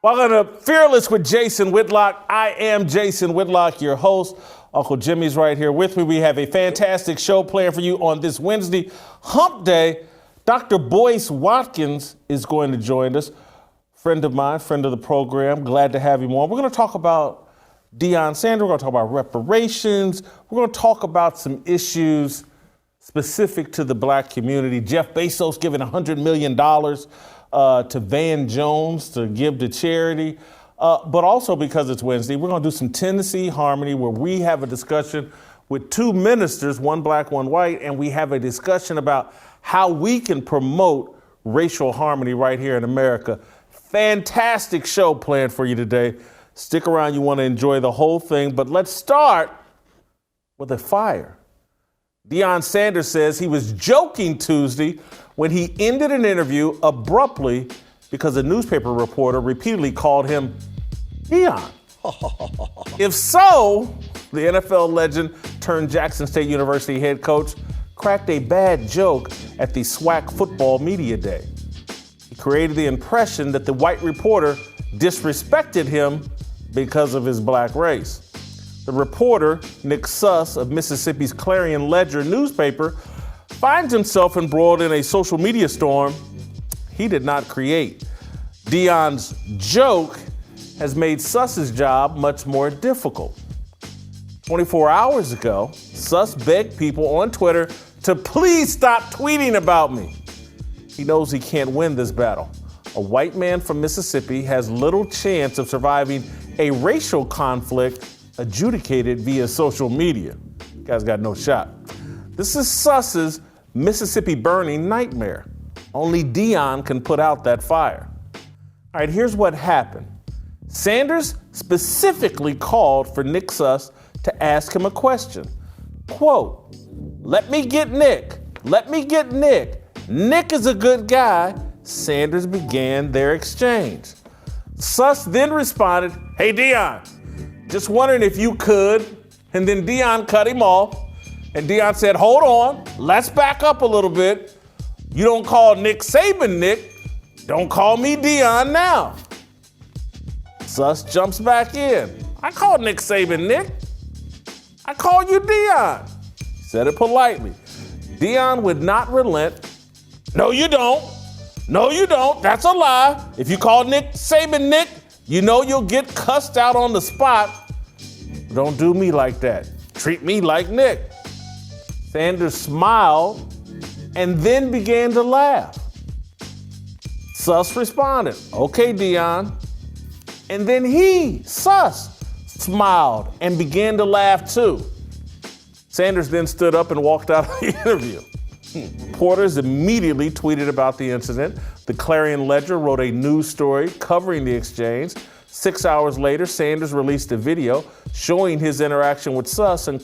Welcome to Fearless with Jason Whitlock. I am Jason Whitlock, your host. Uncle Jimmy's right here with me. We have a fantastic show planned for you on this Wednesday, Hump Day. Dr. Boyce Watkins is going to join us. Friend of mine, friend of the program. Glad to have him on. We're going to talk about Deion Sanders. We're going to talk about reparations. We're going to talk about some issues specific to the black community. Jeff Bezos giving $100 million to Van Jones to give to charity. But also because it's Wednesday, we're going to do some Tennessee Harmony where we have a discussion with two ministers, one black, one white, and we have a discussion about how we can promote racial harmony right here in America. Fantastic show planned for you today. Stick around, you want to enjoy the whole thing, but let's start with a fire. Deion Sanders says he was joking Tuesday when he ended an interview abruptly because a newspaper reporter repeatedly called him Deion. If so, the NFL legend turned Jackson State University head coach cracked a bad joke at the SWAC football media day. He created the impression that the white reporter disrespected him because of his black race. The reporter, Nick Suss of Mississippi's Clarion Ledger newspaper, finds himself embroiled in a social media storm he did not create. Deion's joke has made Suss's job much more difficult. 24 hours ago, Suss begged people on Twitter to please stop tweeting about me. He knows he can't win this battle. A white man from Mississippi has little chance of surviving a racial conflict adjudicated via social media. Guy's got no shot. This is Suss's Mississippi burning nightmare. Only Deion can put out that fire. All right, here's what happened. Sanders specifically called for Nick Suss to ask him a question. Quote, let me get Nick. Let me get Nick. Nick is a good guy. Sanders began their exchange. Suss then responded, hey, Deion, just wondering if you could. And then Deion cut him off. And Deion said, hold on, let's back up a little bit. You don't call Nick Saban Nick. Don't call me Deion now. Suss jumps back in. I called Nick Saban Nick. I called you Deion. He said it politely. Deion would not relent. No, you don't. No, you don't. That's a lie. If you call Nick Saban Nick, you know you'll get cussed out on the spot. Don't do me like that. Treat me like Nick. Sanders smiled and then began to laugh. Suss responded, okay, Deion. And then Suss, smiled and began to laugh too. Sanders then stood up and walked out of the interview. Reporters immediately tweeted about the incident. The Clarion Ledger wrote a news story covering the exchange. 6 hours later, Sanders released a video showing his interaction with Suss and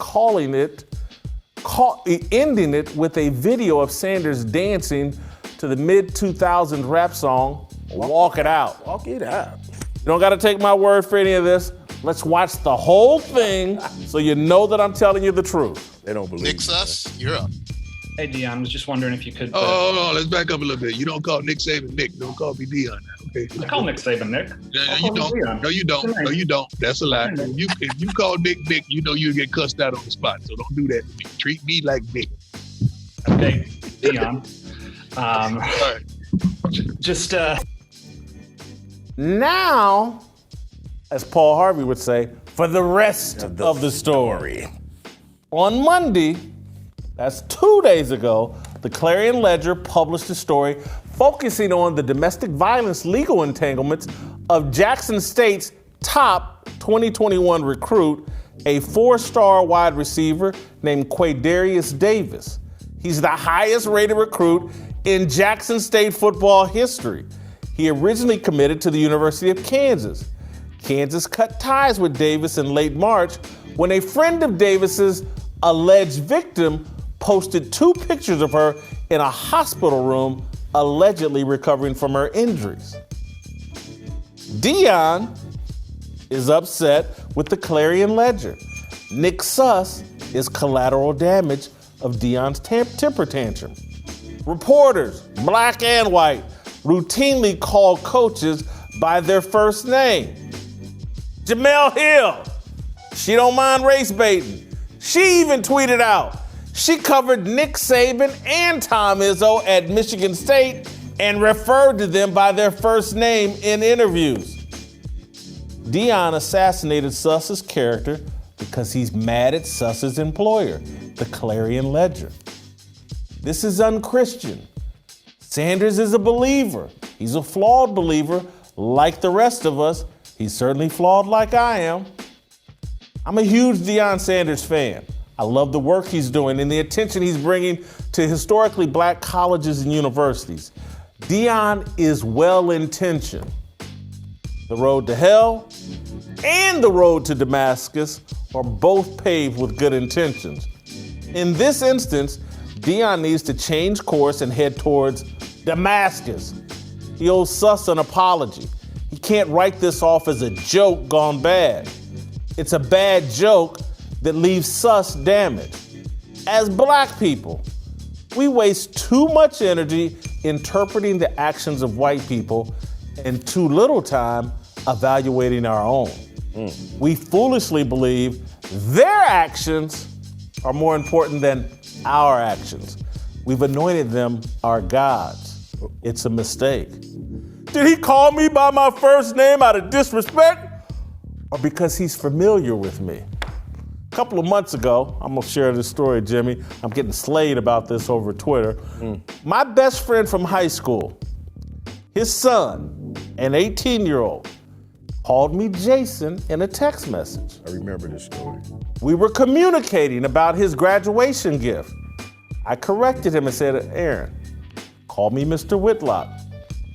ending it with a video of Sanders dancing to the mid-2000s rap song, Walk It Out. Walk it out. You don't got to take my word for any of this. Let's watch the whole thing so you know that I'm telling you the truth. They don't believe Nick Suss, you're up. Hey, Deion, I was just wondering if you could... hold on, let's back up a little bit. You don't call Nick Saban Nick. Don't call me Deion now, okay? I call Nick Saban Nick. You don't. No, you don't. No, you don't. That's a lie. If you call Nick Nick, you know you'll get cussed out on the spot. So don't do that to me. Treat me like Nick. Okay, Deion. All right. Just, Now, as Paul Harvey would say, for the rest of the story. On Monday, that's 2 days ago, the Clarion Ledger published a story focusing on the domestic violence legal entanglements of Jackson State's top 2021 recruit, a four-star wide receiver named Quadarius Davis. He's the highest rated recruit in Jackson State football history. He originally committed to the University of Kansas. Kansas cut ties with Davis in late March when a friend of Davis's alleged victim posted two pictures of her in a hospital room, allegedly recovering from her injuries. Deion is upset with the Clarion Ledger. Nick Suss is collateral damage of Deion's temper tantrum. Reporters, black and white, routinely call coaches by their first name. Jamel Hill, she don't mind race baiting. She even tweeted out, she covered Nick Saban and Tom Izzo at Michigan State and referred to them by their first name in interviews. Deion assassinated Suss's character because he's mad at Suss's employer, the Clarion Ledger. This is unchristian. Sanders is a believer. He's a flawed believer like the rest of us. He's certainly flawed like I am. I'm a huge Deion Sanders fan. I love the work he's doing and the attention he's bringing to historically black colleges and universities. Deion is well-intentioned. The road to hell and the road to Damascus are both paved with good intentions. In this instance, Deion needs to change course and head towards Damascus. He owes Suss an apology. He can't write this off as a joke gone bad. It's a bad joke that leaves Suss damaged. As black people, we waste too much energy interpreting the actions of white people and too little time evaluating our own. We foolishly believe their actions are more important than our actions. We've anointed them our gods. It's a mistake. Did he call me by my first name out of disrespect or because he's familiar with me? A couple of months ago, I'm gonna share this story, Jimmy. I'm getting slayed about this over Twitter. My best friend from high school, his son, an 18-year-old, called me Jason in a text message. I remember this story. We were communicating about his graduation gift. I corrected him and said, Aaron, call me Mr. Whitlock.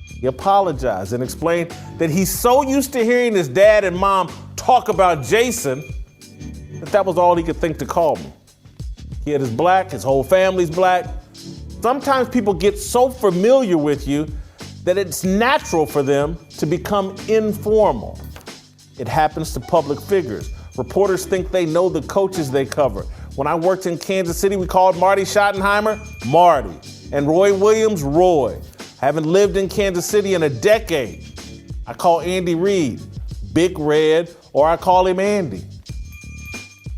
He apologized and explained that he's so used to hearing his dad and mom talk about Jason that was all he could think to call me. Kid is black, his whole family's black. Sometimes people get so familiar with you that it's natural for them to become informal. It happens to public figures. Reporters think they know the coaches they cover. When I worked in Kansas City, we called Marty Schottenheimer Marty and Roy Williams Roy. I haven't lived in Kansas City in a decade. I call Andy Reid Big Red, or I call him Andy.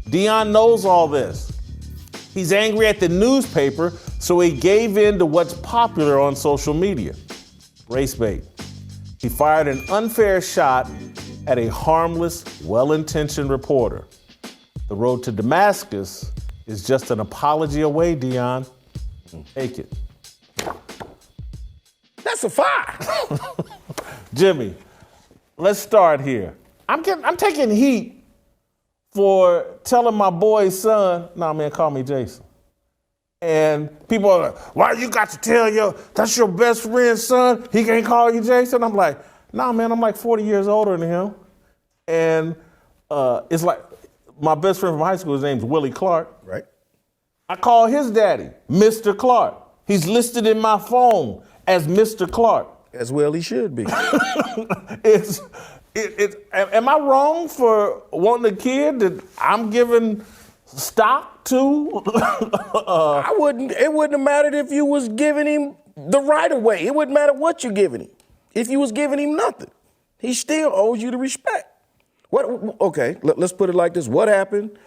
Deion knows all this. He's angry at the newspaper, so he gave in to what's popular on social media. Race bait. He fired an unfair shot at a harmless, well-intentioned reporter. The road to Damascus is just an apology away, Deion. Take it. That's a fire. Jimmy, let's start here. I'm taking heat for telling my boy's son, nah, man, call me Jason. And people are like, why you got to tell that's your best friend's son, he can't call you Jason? I'm like, nah, man, I'm like 40 years older than him. And it's like, my best friend from high school, his name's Willie Clark. Right. I call his daddy Mr. Clark. He's listed in my phone as Mr. Clark. As well he should be. Am I wrong for wanting a kid that I'm giving stock to? It wouldn't have mattered if you was giving him the right of way. It wouldn't matter what you're giving him. If you was giving him nothing, he still owes you the respect. Let's put it like this. What happened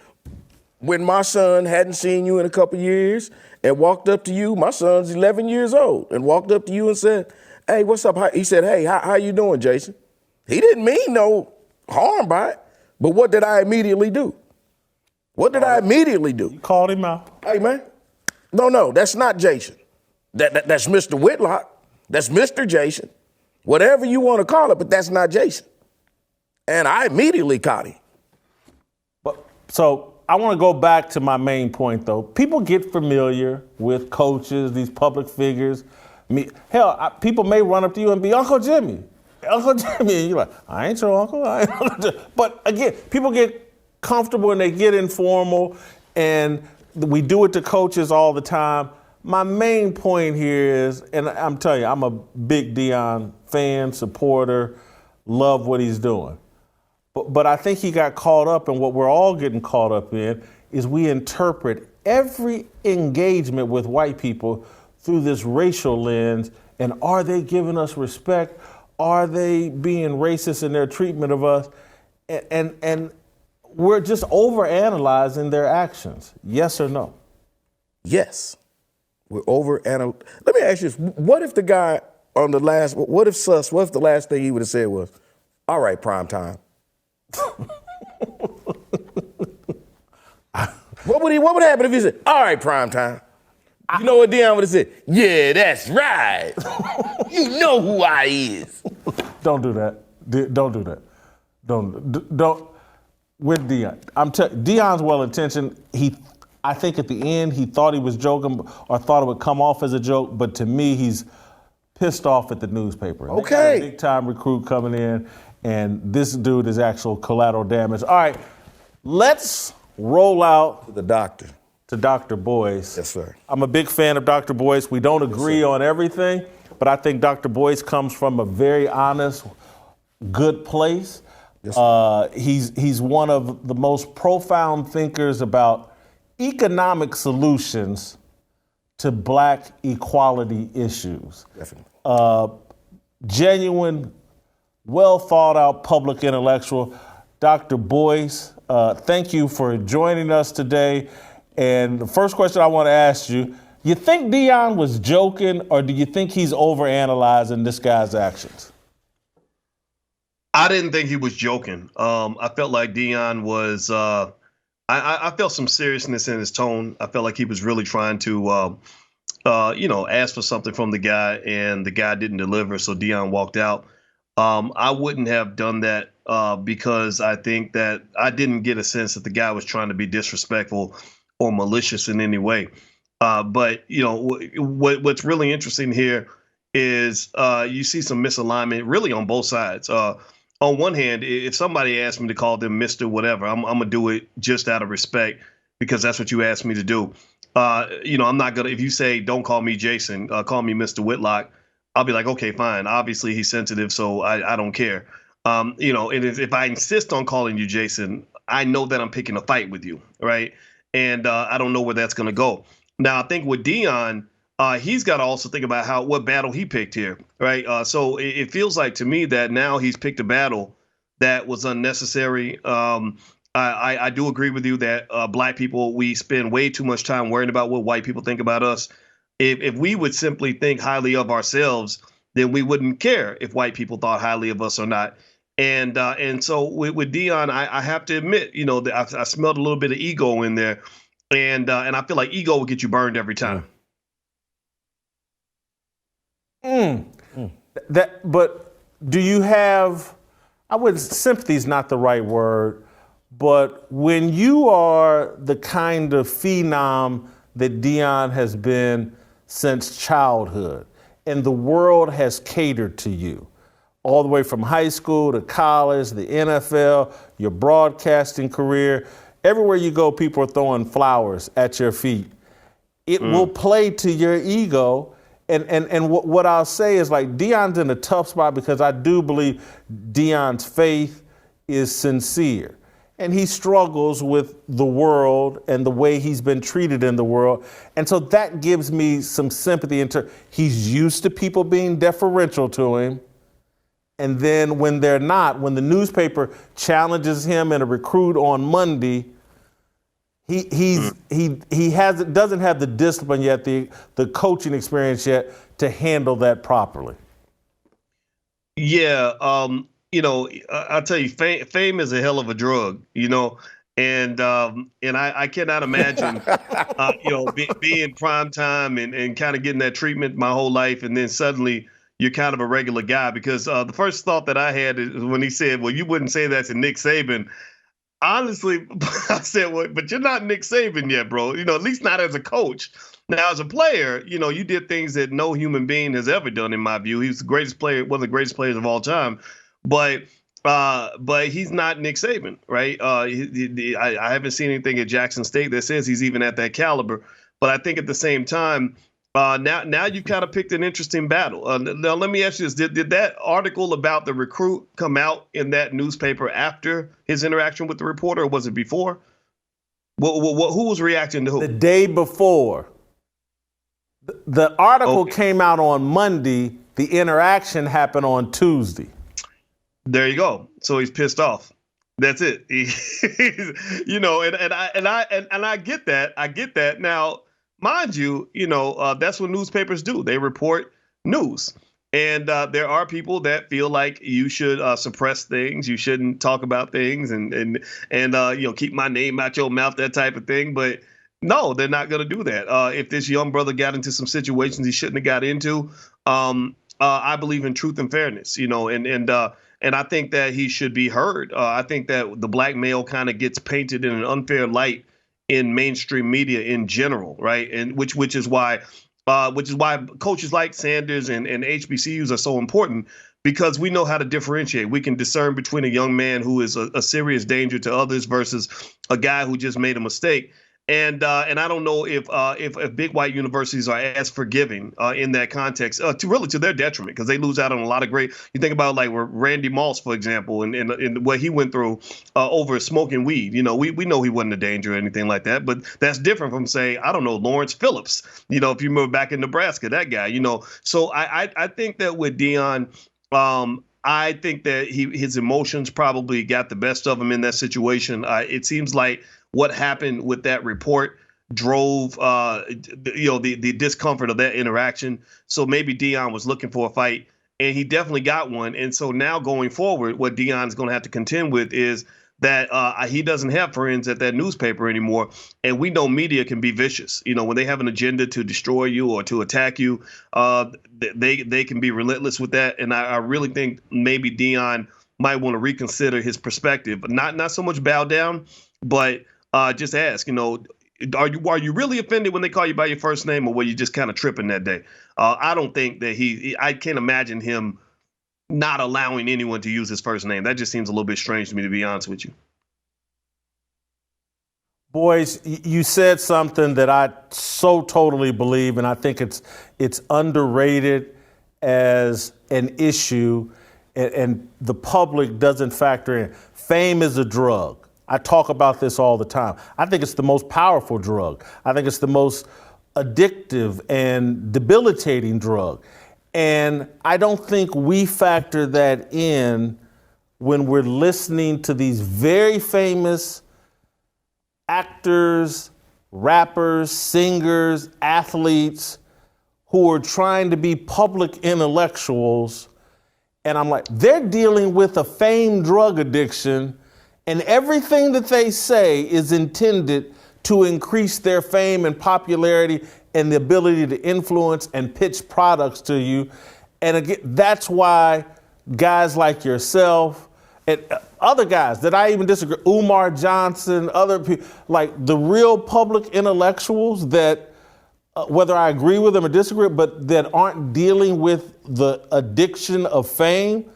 when my son hadn't seen you in a couple years and walked up to you? My son's 11 years old and walked up to you and said, hey, what's up? He said, hey, how you doing, Jason? He didn't mean no harm by it, but what did I immediately do? What did I immediately do? You called him out. Hey, man. No, that's not Jason. That's Mr. Whitlock. That's Mr. Jason. Whatever you want to call it, but that's not Jason. And I immediately caught him. So I want to go back to my main point, though. People get familiar with coaches, these public figures. People may run up to you and be, Uncle Jimmy. Uncle Jimmy. And you're like, I ain't your uncle. But again, people get comfortable and they get informal, and we do it to coaches all the time. My main point here is, and I'm telling you, I'm a big Deion fan, supporter, love what he's doing. But I think he got caught up in what we're all getting caught up in, is we interpret every engagement with white people through this racial lens, and are they giving us respect? are they being racist in their treatment of us? And we're just overanalyzing their actions. Yes or no? Yes. We're overanalyzing. Let me ask you this. What if the guy on the last, what if the last thing he would have said was, all right, prime time? What would happen if he said, all right, prime time? You know what Deion would have said? Yeah, that's right. You know who I is. Don't do that. Don't do that. Don't. With Deion, Deion's well-intentioned. I think at the end he thought he was joking or thought it would come off as a joke, but to me he's pissed off at the newspaper. Okay. Big-time recruit coming in, and this dude is actual collateral damage. All right, let's roll out To the doctor. to Dr. Boyce. Yes, sir. I'm a big fan of Dr. Boyce. We don't agree on everything, but I think Dr. Boyce comes from a very honest, good place. Yes, sir. He's one of the most profound thinkers about economic solutions to black equality issues. Definitely. Genuine, well thought out public intellectual. Dr. Boyce, thank you for joining us today. And the first question I want to ask you, you think Deion was joking, or do you think he's overanalyzing this guy's actions? I didn't think he was joking. I felt like Deion was, I felt some seriousness in his tone. I felt like he was really trying to, ask for something from the guy, and the guy didn't deliver, so Deion walked out. I wouldn't have done that because I think that I didn't get a sense that the guy was trying to be disrespectful or malicious in any way. But what's really interesting here is you see some misalignment really on both sides. On one hand, if somebody asked me to call them Mr. Whatever, I'm going to do it just out of respect because that's what you asked me to do. I'm not going to, if you say, don't call me Jason, call me Mr. Whitlock, I'll be like, okay, fine. Obviously he's sensitive, so I don't care. And if I insist on calling you Jason, I know that I'm picking a fight with you, right? And I don't know where that's going to go. Now, I think with Deion, he's got to also think about what battle he picked here, right? So it feels like to me that now he's picked a battle that was unnecessary. I do agree with you that black people, we spend way too much time worrying about what white people think about us. If we would simply think highly of ourselves, then we wouldn't care if white people thought highly of us or not. And so with Deion, I have to admit, that I smelled a little bit of ego in there, and I feel like ego will get you burned every time. But do you have? Sympathy is not the right word, but when you are the kind of phenom that Deion has been since childhood, and the world has catered to you, all the way from high school to college, the NFL, your broadcasting career. Everywhere you go, people are throwing flowers at your feet. It will play to your ego. And what I'll say is, like, Deion's in a tough spot because I do believe Deion's faith is sincere. And he struggles with the world and the way he's been treated in the world. And so that gives me some sympathy. He's used to people being deferential to him. And then when they're not, when the newspaper challenges him in a recruit on Monday, he doesn't have the discipline yet, the coaching experience yet to handle that properly. Yeah, I'll tell you, fame is a hell of a drug, and I cannot imagine, being prime time and kind of getting that treatment my whole life, and then suddenly you're kind of a regular guy. Because the first thought that I had is when he said, well, you wouldn't say that to Nick Saban. Honestly, I said, well, but you're not Nick Saban yet, bro. At least not as a coach. Now, as a player, you did things that no human being has ever done, in my view. He's the greatest player, one of the greatest players of all time. But he's not Nick Saban, right? I haven't seen anything at Jackson State that says he's even at that caliber. But I think at the same time, now you've kind of picked an interesting battle. Now, let me ask you this. Did that article about the recruit come out in that newspaper after his interaction with the reporter, or was it before? Who was reacting to who? The day before. The article came out on Monday. The interaction happened on Tuesday. There you go. So he's pissed off. That's it. You know, and I get that. I get that. Now, mind you, that's what newspapers do. They report news. And there are people that feel like you should suppress things. You shouldn't talk about things and keep my name out your mouth, that type of thing. But no, they're not going to do that. If this young brother got into some situations he shouldn't have got into, I believe in truth and fairness, and I think that he should be heard. I think that the black male kind of gets painted in an unfair light in mainstream media in general, right? And which is why coaches like Sanders and HBCUs are so important, because we know how to differentiate. We can discern between a young man who is a serious danger to others versus a guy who just made a mistake. And I don't know if big white universities are as forgiving in that context, to their detriment, because they lose out on a lot of great. You think about like Randy Moss, for example, and what he went through over smoking weed. We know he wasn't a danger or anything like that, but that's different from, say, I don't know, Lawrence Phillips. If you remember back in Nebraska, that guy. So I think that with Deion, I think that his emotions probably got the best of him in that situation. It seems like what happened with that report drove, the discomfort of that interaction. So maybe Deion was looking for a fight, and he definitely got one. And so now going forward, what Deion is going to have to contend with is that he doesn't have friends at that newspaper anymore. And we know media can be vicious. When they have an agenda to destroy you or to attack you, they can be relentless with that. And I really think maybe Deion might want to reconsider his perspective, but not so much bow down, but just ask, are you really offended when they call you by your first name, or were you just kind of tripping that day? I don't think that I can't imagine him not allowing anyone to use his first name. That just seems a little bit strange to me, to be honest with you. Boyce, you said something that I so totally believe, and I think it's underrated as an issue, and the public doesn't factor in. Fame is a drug. I talk about this all the time. I think it's the most powerful drug. I think it's the most addictive and debilitating drug. And I don't think we factor that in when we're listening to these very famous actors, rappers, singers, athletes who are trying to be public intellectuals. And I'm like, they're dealing with a fame drug addiction, and everything that they say is intended to increase their fame and popularity and the ability to influence and pitch products to you. And again, that's why guys like yourself and other guys that I even disagree, Umar Johnson, other people, like the real public intellectuals that, whether I agree with them or disagree, but that aren't dealing with the addiction of fame,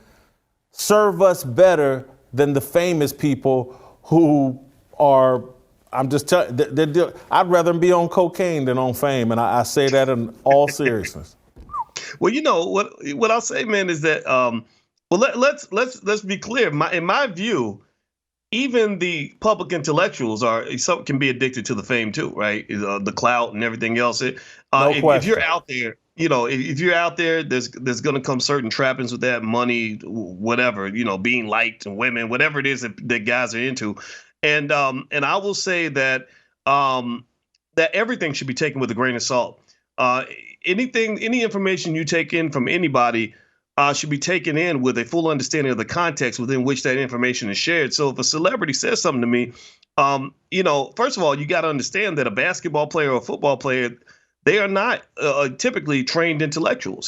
serve us better than the famous people who are, I'm just telling you, I'd rather be on cocaine than on fame, and I say that in all seriousness. Well, what I'll say, man, is that let's be clear. In my view, even the public intellectuals can be addicted to the fame too, right? The clout and everything else. If you're out there, if you're out there, there's going to come certain trappings with that, money, whatever, being liked, and women, whatever it is that guys are into. And I will say that that everything should be taken with a grain of salt. Any information you take in from anybody should be taken in with a full understanding of the context within which that information is shared. So if a celebrity says something to me, first of all, you got to understand that a basketball player or a football player, they are not typically trained intellectuals.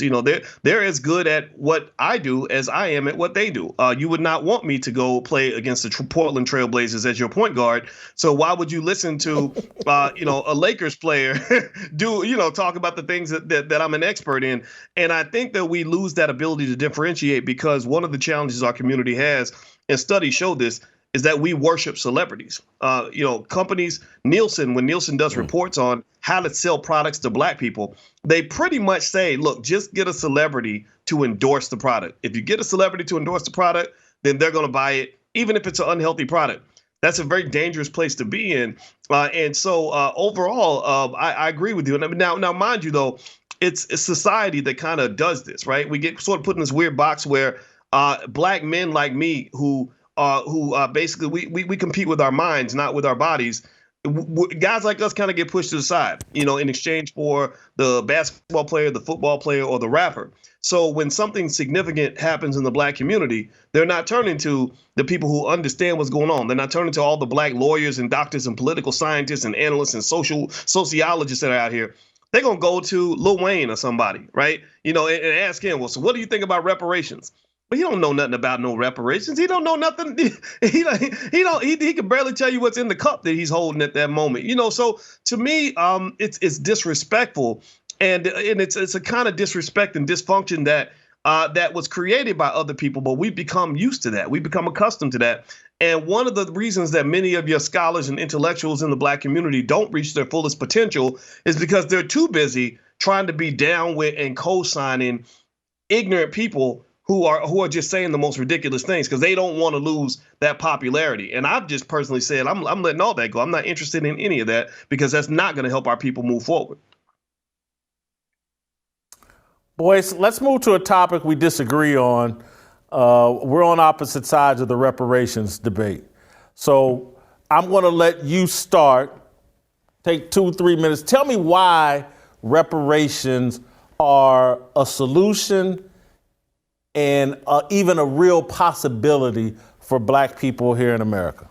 They're as good at what I do as I am at what they do. You would not want me to go play against the Portland Trail Blazers as your point guard. So why would you listen to, a Lakers player talk about the things that I'm an expert in? And I think that we lose that ability to differentiate, because one of the challenges our community has, and studies show this, is that we worship celebrities. Companies, when Nielsen does reports on how to sell products to black people, they pretty much say, look, just get a celebrity to endorse the product. If you get a celebrity to endorse the product, then they're going to buy it, even if it's an unhealthy product. That's a very dangerous place to be in. And so overall, I agree with you. Now, mind you, though, it's a society that kind of does this, right? We get sort of put in this weird box where black men like me who basically we compete with our minds, not with our bodies. Guys like us kind of get pushed to the side, in exchange for the basketball player, the football player, or the rapper. So when something significant happens in the black community, they're not turning to the people who understand what's going on. They're not turning to all the black lawyers and doctors and political scientists and analysts and sociologists that are out here. They're going to go to Lil Wayne or somebody, right? And ask him, well, so what do you think about reparations? But he don't know nothing about no reparations. He don't know nothing. He can barely tell you what's in the cup that he's holding at that moment. So to me, it's disrespectful, and it's a kind of disrespect and dysfunction that was created by other people, but we've become used to that. We've become accustomed to that. And one of the reasons that many of your scholars and intellectuals in the black community don't reach their fullest potential is because they're too busy trying to be down with and co-signing ignorant people who are just saying the most ridiculous things because they don't want to lose that popularity. And I've just personally said, I'm letting all that go. I'm not interested in any of that because that's not going to help our people move forward. Boyce, let's move to a topic we disagree on. We're on opposite sides of the reparations debate. So I'm going to let you start. Take 2-3 minutes. Tell me why reparations are a solution and even a real possibility for black people here in America.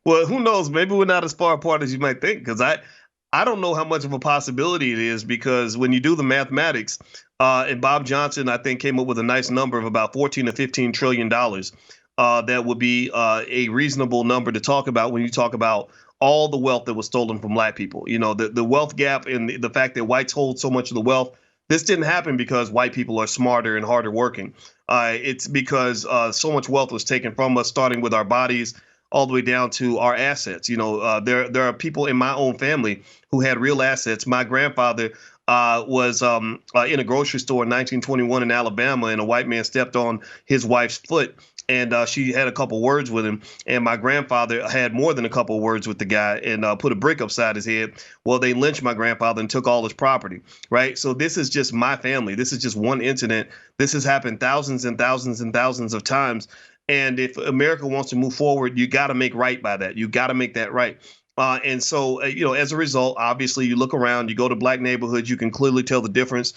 Well, who knows? Maybe we're not as far apart as you might think, because I don't know how much of a possibility it is, because when you do the mathematics, and Bob Johnson, I think, came up with a nice number of about $14 to $15 trillion. That would be a reasonable number to talk about when you talk about all the wealth that was stolen from black people. The wealth gap and the fact that whites hold so much of the wealth. This didn't happen because white people are smarter and harder working. It's because so much wealth was taken from us, starting with our bodies all the way down to our assets. There are people in my own family who had real assets. My grandfather was in a grocery store in 1921 in Alabama, and a white man stepped on his wife's foot, and she had a couple words with him. And my grandfather had more than a couple words with the guy and put a brick upside his head. Well, they lynched my grandfather and took all his property, right? So this is just my family. This is just one incident. This has happened thousands and thousands and thousands of times. And if America wants to move forward, you got to make right by that. You got to make that right. And so, as a result, obviously, you look around, you go to black neighborhoods, you can clearly tell the difference.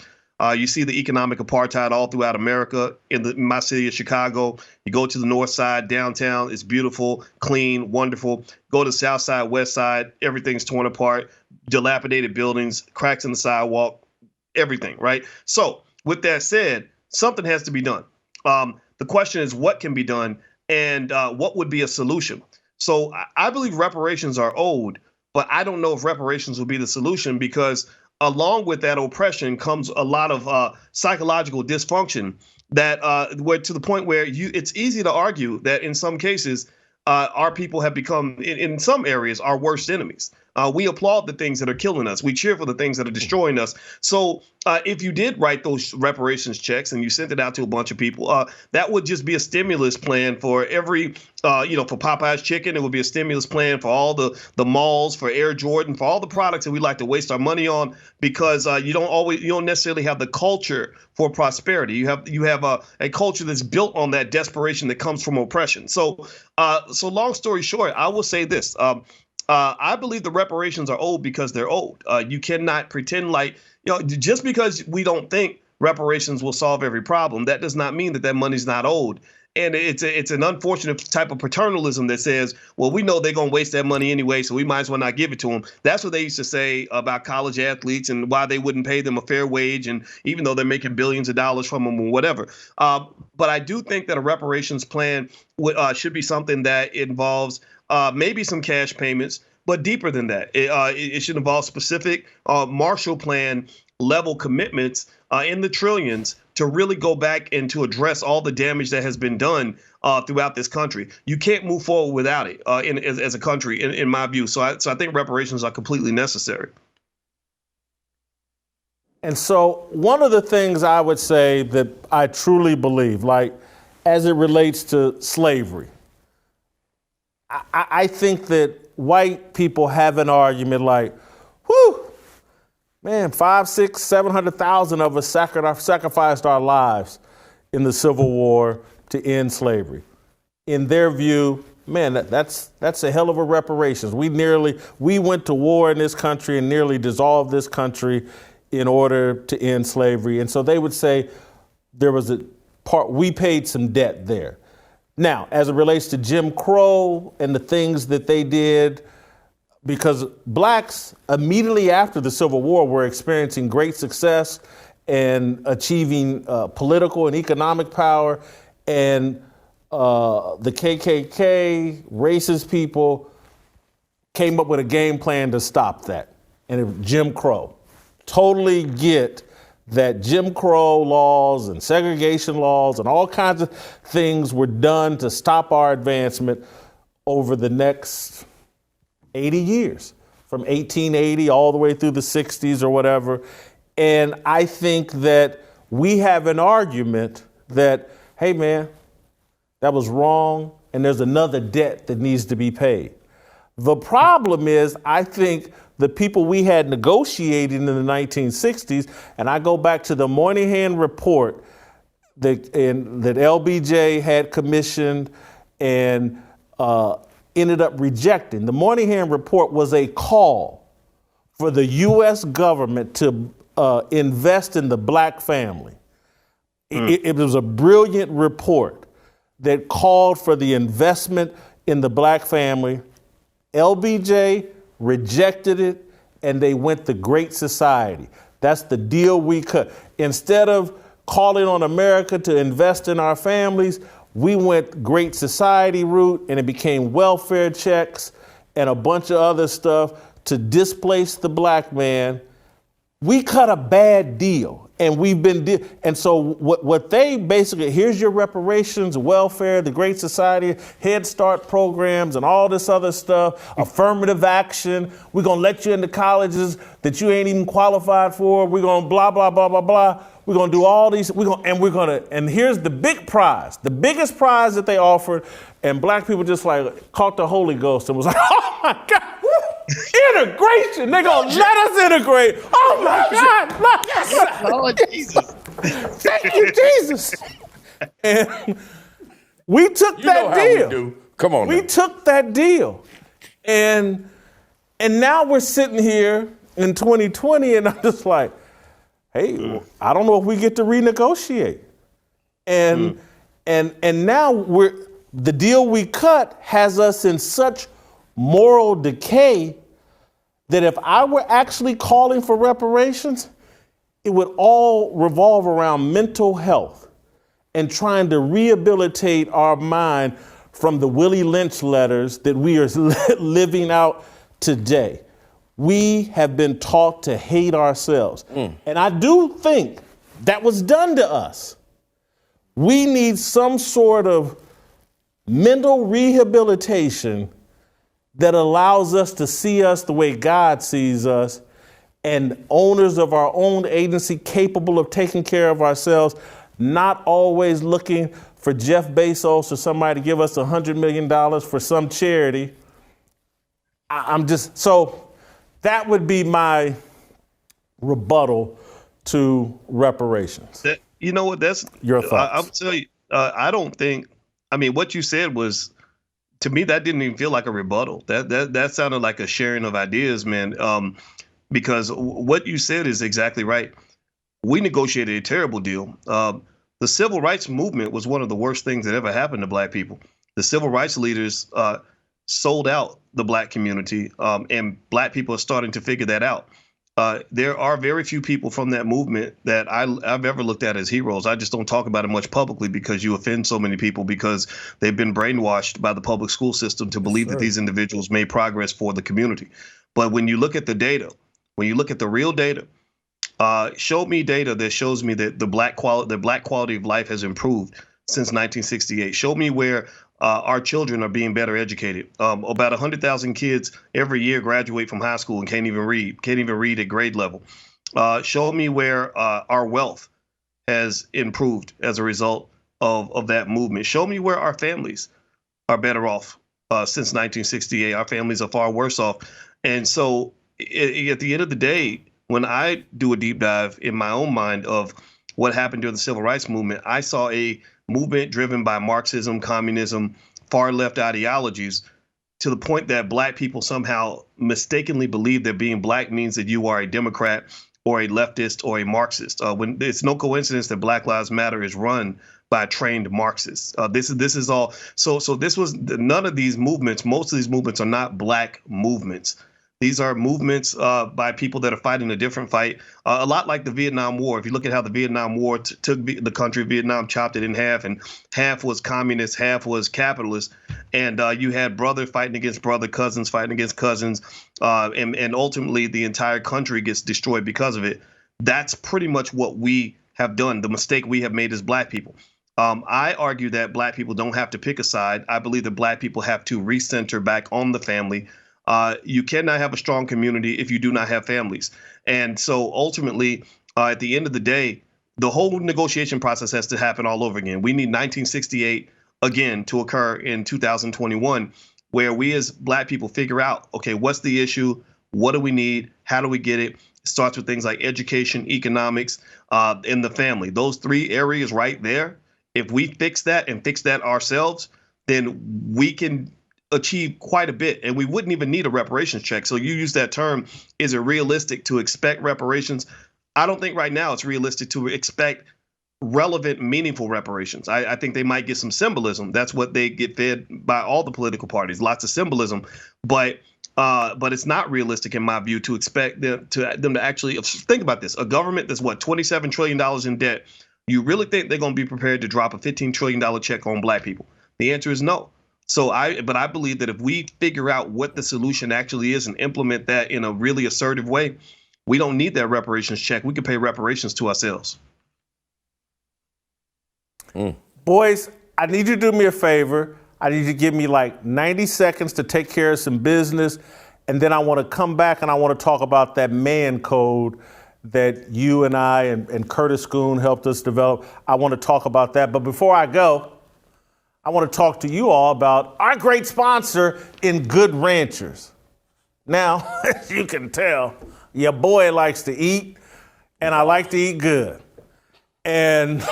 You see the economic apartheid all throughout America. In my city of Chicago, you go to the north side, downtown, it's beautiful, clean, wonderful. Go to the south side, west side, everything's torn apart, dilapidated buildings, cracks in the sidewalk, everything, right? So with that said, something has to be done. The question is what can be done and what would be a solution? So I believe reparations are owed, but I don't know if reparations will be the solution, because along with that oppression comes a lot of psychological dysfunction that where to the point where it's easy to argue that in some cases our people have become, in some areas, our worst enemies. We applaud the things that are killing us. We cheer for the things that are destroying us. So if you did write those reparations checks and you sent it out to a bunch of people, that would just be a stimulus plan for every, for Popeye's Chicken. It would be a stimulus plan for all the malls, for Air Jordan, for all the products that we like to waste our money on, because you don't necessarily have the culture for prosperity. You have a culture that's built on that desperation that comes from oppression. So long story short, I will say this. I believe the reparations are owed because they're owed. You cannot pretend like, just because we don't think reparations will solve every problem, that does not mean that money's not owed. And it's an unfortunate type of paternalism that says, well, we know they're going to waste that money anyway, so we might as well not give it to them. That's what they used to say about college athletes and why they wouldn't pay them a fair wage, and even though they're making billions of dollars from them or whatever. But I do think that a reparations plan should be something that involves maybe some cash payments, but deeper than that. It should involve specific Marshall Plan level commitments in the trillions to really go back and to address all the damage that has been done throughout this country. You can't move forward without it as a country, in my view. So I think reparations are completely necessary. And so one of the things I would say that I truly believe, like as it relates to slavery, I think that white people have an argument like, whew, Man, 5, 6, 700,000 of us sacrificed our lives in the Civil War to end slavery. In their view, man, that's a hell of a reparations. We went to war in this country and nearly dissolved this country in order to end slavery. And so they would say there was we paid some debt there. Now, as it relates to Jim Crow and the things that they did, because blacks immediately after the Civil War were experiencing great success and achieving political and economic power, and the KKK, racist people, came up with a game plan to stop that. And Jim Crow. Totally get that Jim Crow laws and segregation laws and all kinds of things were done to stop our advancement over the next 80 years, from 1880 all the way through the 60s or whatever. And I think that we have an argument that, hey, man, that was wrong, and there's another debt that needs to be paid. The problem is, I think the people we had negotiating in the 1960s, and I go back to the Moynihan report that LBJ had commissioned and ended up rejecting. The Moynihan report was a call for the U.S. government to invest in the black family. It was a brilliant report that called for the investment in the black family. LBJ rejected it, and they went the Great Society. That's the deal we cut. Instead of calling on America to invest in our families, we went Great Society route, and it became welfare checks and a bunch of other stuff to displace the black man. We cut a bad deal. And and so what they basically, here's your reparations, welfare, the Great Society, Head Start programs, and all this other stuff, affirmative action. We're going to let you into colleges that you ain't even qualified for. We're going to blah, blah, blah, blah, blah. We're going to do all these. And here's the big prize, the biggest prize that they offered. And black people just like caught the Holy Ghost and was like, oh my God. Integration. They're going to let us integrate. Oh, my God. Yes, Lord Jesus. Thank you, Jesus. And we took that deal. Come on. We took that deal. And now we're sitting here in 2020, and I'm just like, hey, I don't know if we get to renegotiate. And now the deal we cut has us in such moral decay that if I were actually calling for reparations, it would all revolve around mental health and trying to rehabilitate our mind from the Willie Lynch letters that we are living out today. We have been taught to hate ourselves. And I do think that was done to us. We need some sort of mental rehabilitation that allows us to see us the way God sees us, and owners of our own agency capable of taking care of ourselves, not always looking for Jeff Bezos or somebody to give us $100 million for some charity. So that would be my rebuttal to reparations. You know what? That's your thoughts. I'll tell you, I don't think, what you said was, to me, that didn't even feel like a rebuttal. That sounded like a sharing of ideas, man. Because what you said is exactly right. We negotiated a terrible deal. The civil rights movement was one of the worst things that ever happened to black people. The civil rights leaders sold out the black community, and black people are starting to figure that out. There are very few people from that movement that I've ever looked at as heroes. I just don't talk about it much publicly because you offend so many people because they've been brainwashed by the public school system to believe that these individuals made progress for the community. But when you look at the data, when you look at the real data, show me data that shows me that the black quality of life has improved since 1968. Show me where our children are being better educated. About 100,000 kids every year graduate from high school and can't even read at grade level. Show me where our wealth has improved as a result of that movement. Show me where our families are better off since 1968. Our families are far worse off. And so at the end of the day, when I do a deep dive in my own mind of what happened during the civil rights movement, I saw a movement driven by Marxism, communism, far left ideologies, to the point that black people somehow mistakenly believe that being black means that you are a Democrat or a leftist or a Marxist. When it's no coincidence that Black Lives Matter is run by trained Marxists. This is all. So this was none of these movements. Most of these movements are not black movements. These are movements by people that are fighting a different fight, a lot like the Vietnam War. If you look at how the Vietnam War took the country, Vietnam chopped it in half, and half was communist, half was capitalist. And you had brother fighting against brother, cousins fighting against cousins, and ultimately the entire country gets destroyed because of it. That's pretty much what we have done, the mistake we have made as black people. I argue that black people don't have to pick a side. I believe that black people have to recenter back on the family. You cannot have a strong community if you do not have families. And so ultimately, at the end of the day, the whole negotiation process has to happen all over again. We need 1968 again to occur in 2021, where we as black people figure out, okay, what's the issue? What do we need? How do we get it? It starts with things like education, economics, and the family. Those three areas right there. If we fix that and fix that ourselves, then we can achieve quite a bit, and we wouldn't even need a reparations check. So you use that term, is it realistic to expect reparations? I don't think right now it's realistic to expect relevant, meaningful reparations. I think they might get some symbolism. That's what they get fed by all the political parties, lots of symbolism. But it's not realistic, in my view, to expect them to actually think about this. A government that's $27 trillion in debt. You really think they're going to be prepared to drop a $15 trillion check on black people? The answer is no. So I believe that if we figure out what the solution actually is and implement that in a really assertive way, we don't need that reparations check. We can pay reparations to ourselves. Boys, I need you to do me a favor. I need you to give me like 90 seconds to take care of some business. And then I want to come back and I want to talk about that man code that you and I and Curtis Schoon helped us develop. I want to talk about that. But before I go, I want to talk to you all about our great sponsor in Good Ranchers. Now, as you can tell, your boy likes to eat, and I like to eat good. And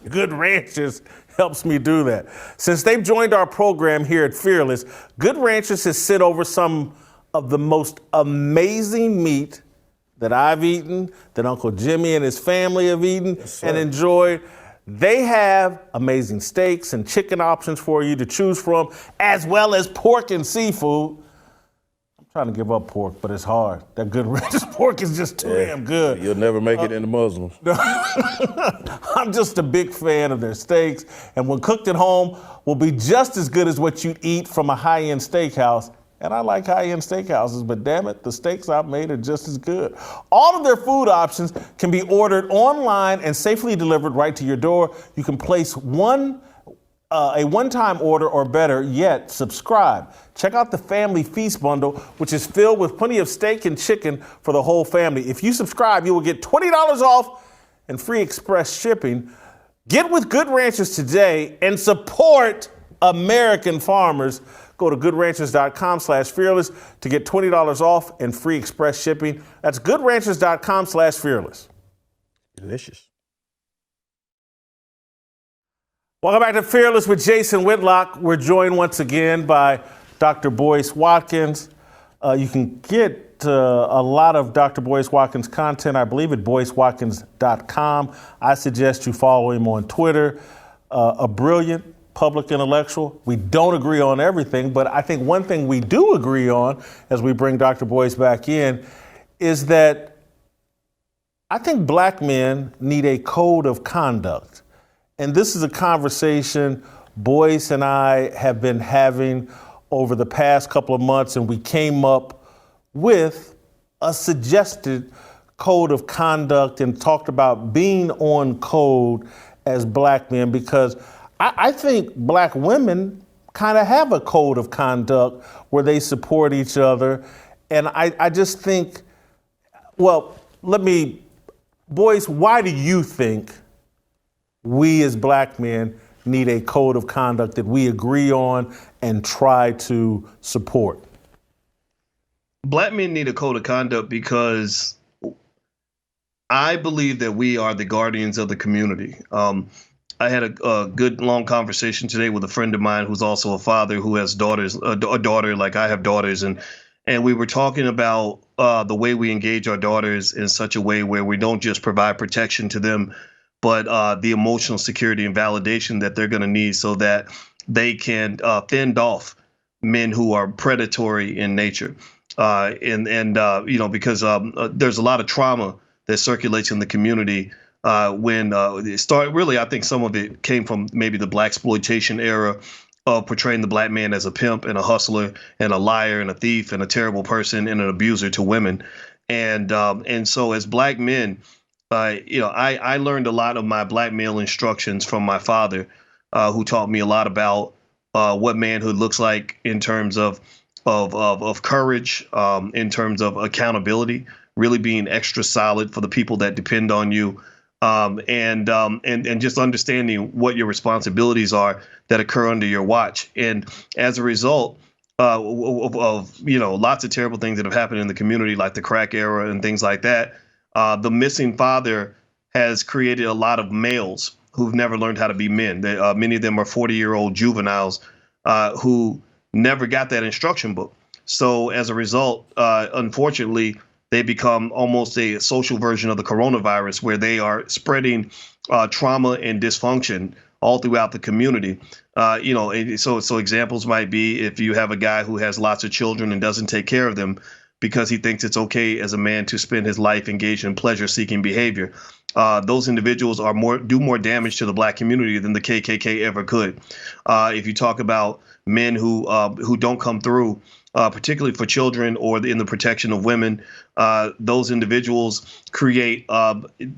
Good Ranchers helps me do that. Since they've joined our program here at Fearless, Good Ranchers has sent over some of the most amazing meat that I've eaten, that Uncle Jimmy and his family have eaten and enjoyed. They have amazing steaks and chicken options for you to choose from, as well as pork and seafood. I'm trying to give up pork, but it's hard. That Good Ranchers pork is just too damn good. You'll never make it into Muslims. I'm just a big fan of their steaks, and when cooked at home, will be just as good as what you'd eat from a high-end steakhouse. And I like high-end steakhouses, but damn it, the steaks I've made are just as good. All of their food options can be ordered online and safely delivered right to your door. You can place a one-time order, or better yet, subscribe. Check out the Family Feast Bundle, which is filled with plenty of steak and chicken for the whole family. If you subscribe, you will get $20 off and free express shipping. Get with Good Ranchers today and support American farmers. Go to goodranchers.com/fearless to get $20 off and free express shipping. That's goodranchers.com/fearless. Delicious. Welcome back to Fearless with Jason Whitlock. We're joined once again by Dr. Boyce Watkins. You can get a lot of Dr. Boyce Watkins content, I believe, at boycewatkins.com. I suggest you follow him on Twitter. A brilliant public intellectual. We don't agree on everything, but I think one thing we do agree on, as we bring Dr. Boyce back in, is that I think black men need a code of conduct. And this is a conversation Boyce and I have been having over the past couple of months, and we came up with a suggested code of conduct and talked about being on code as black men, because I think black women kind of have a code of conduct where they support each other. And I just think, Boyce, why do you think we as black men need a code of conduct that we agree on and try to support? Black men need a code of conduct because I believe that we are the guardians of the community. I had a good long conversation today with a friend of mine who's also a father who has daughters, a daughter like I have daughters, and we were talking about the way we engage our daughters in such a way where we don't just provide protection to them, but the emotional security and validation that they're going to need so that they can fend off men who are predatory in nature. Because there's a lot of trauma that circulates in the community when it started. Really, I think some of it came from maybe the blaxploitation era of portraying the black man as a pimp and a hustler and a liar and a thief and a terrible person and an abuser to women. And so as black men, I learned a lot of my black male instructions from my father, who taught me a lot about what manhood looks like in terms of courage, in terms of accountability, really being extra solid for the people that depend on you, and just understanding what your responsibilities are that occur under your watch. And as a result of lots of terrible things that have happened in the community, like the crack era and things like that, the missing father has created a lot of males who've never learned how to be men. Many of them are 40-year-old juveniles who never got that instruction book. So as a result, unfortunately, they become almost a social version of the coronavirus, where they are spreading trauma and dysfunction all throughout the community. So examples might be if you have a guy who has lots of children and doesn't take care of them because he thinks it's okay as a man to spend his life engaged in pleasure-seeking behavior. Those individuals do more damage to the black community than the KKK ever could. If you talk about men who don't come through, particularly for children or in the protection of women, those individuals create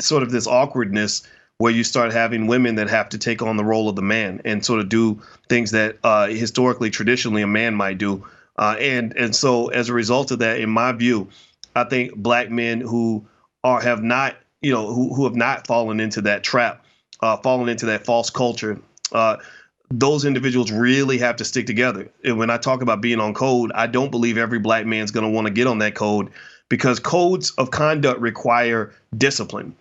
sort of this awkwardness where you start having women that have to take on the role of the man and sort of do things that historically, traditionally, a man might do. And so as a result of that, in my view, I think black men who have not fallen into that trap, fallen into that false culture, those individuals really have to stick together. And when I talk about being on code, I don't believe every black man's going to want to get on that code, because codes of conduct require discipline.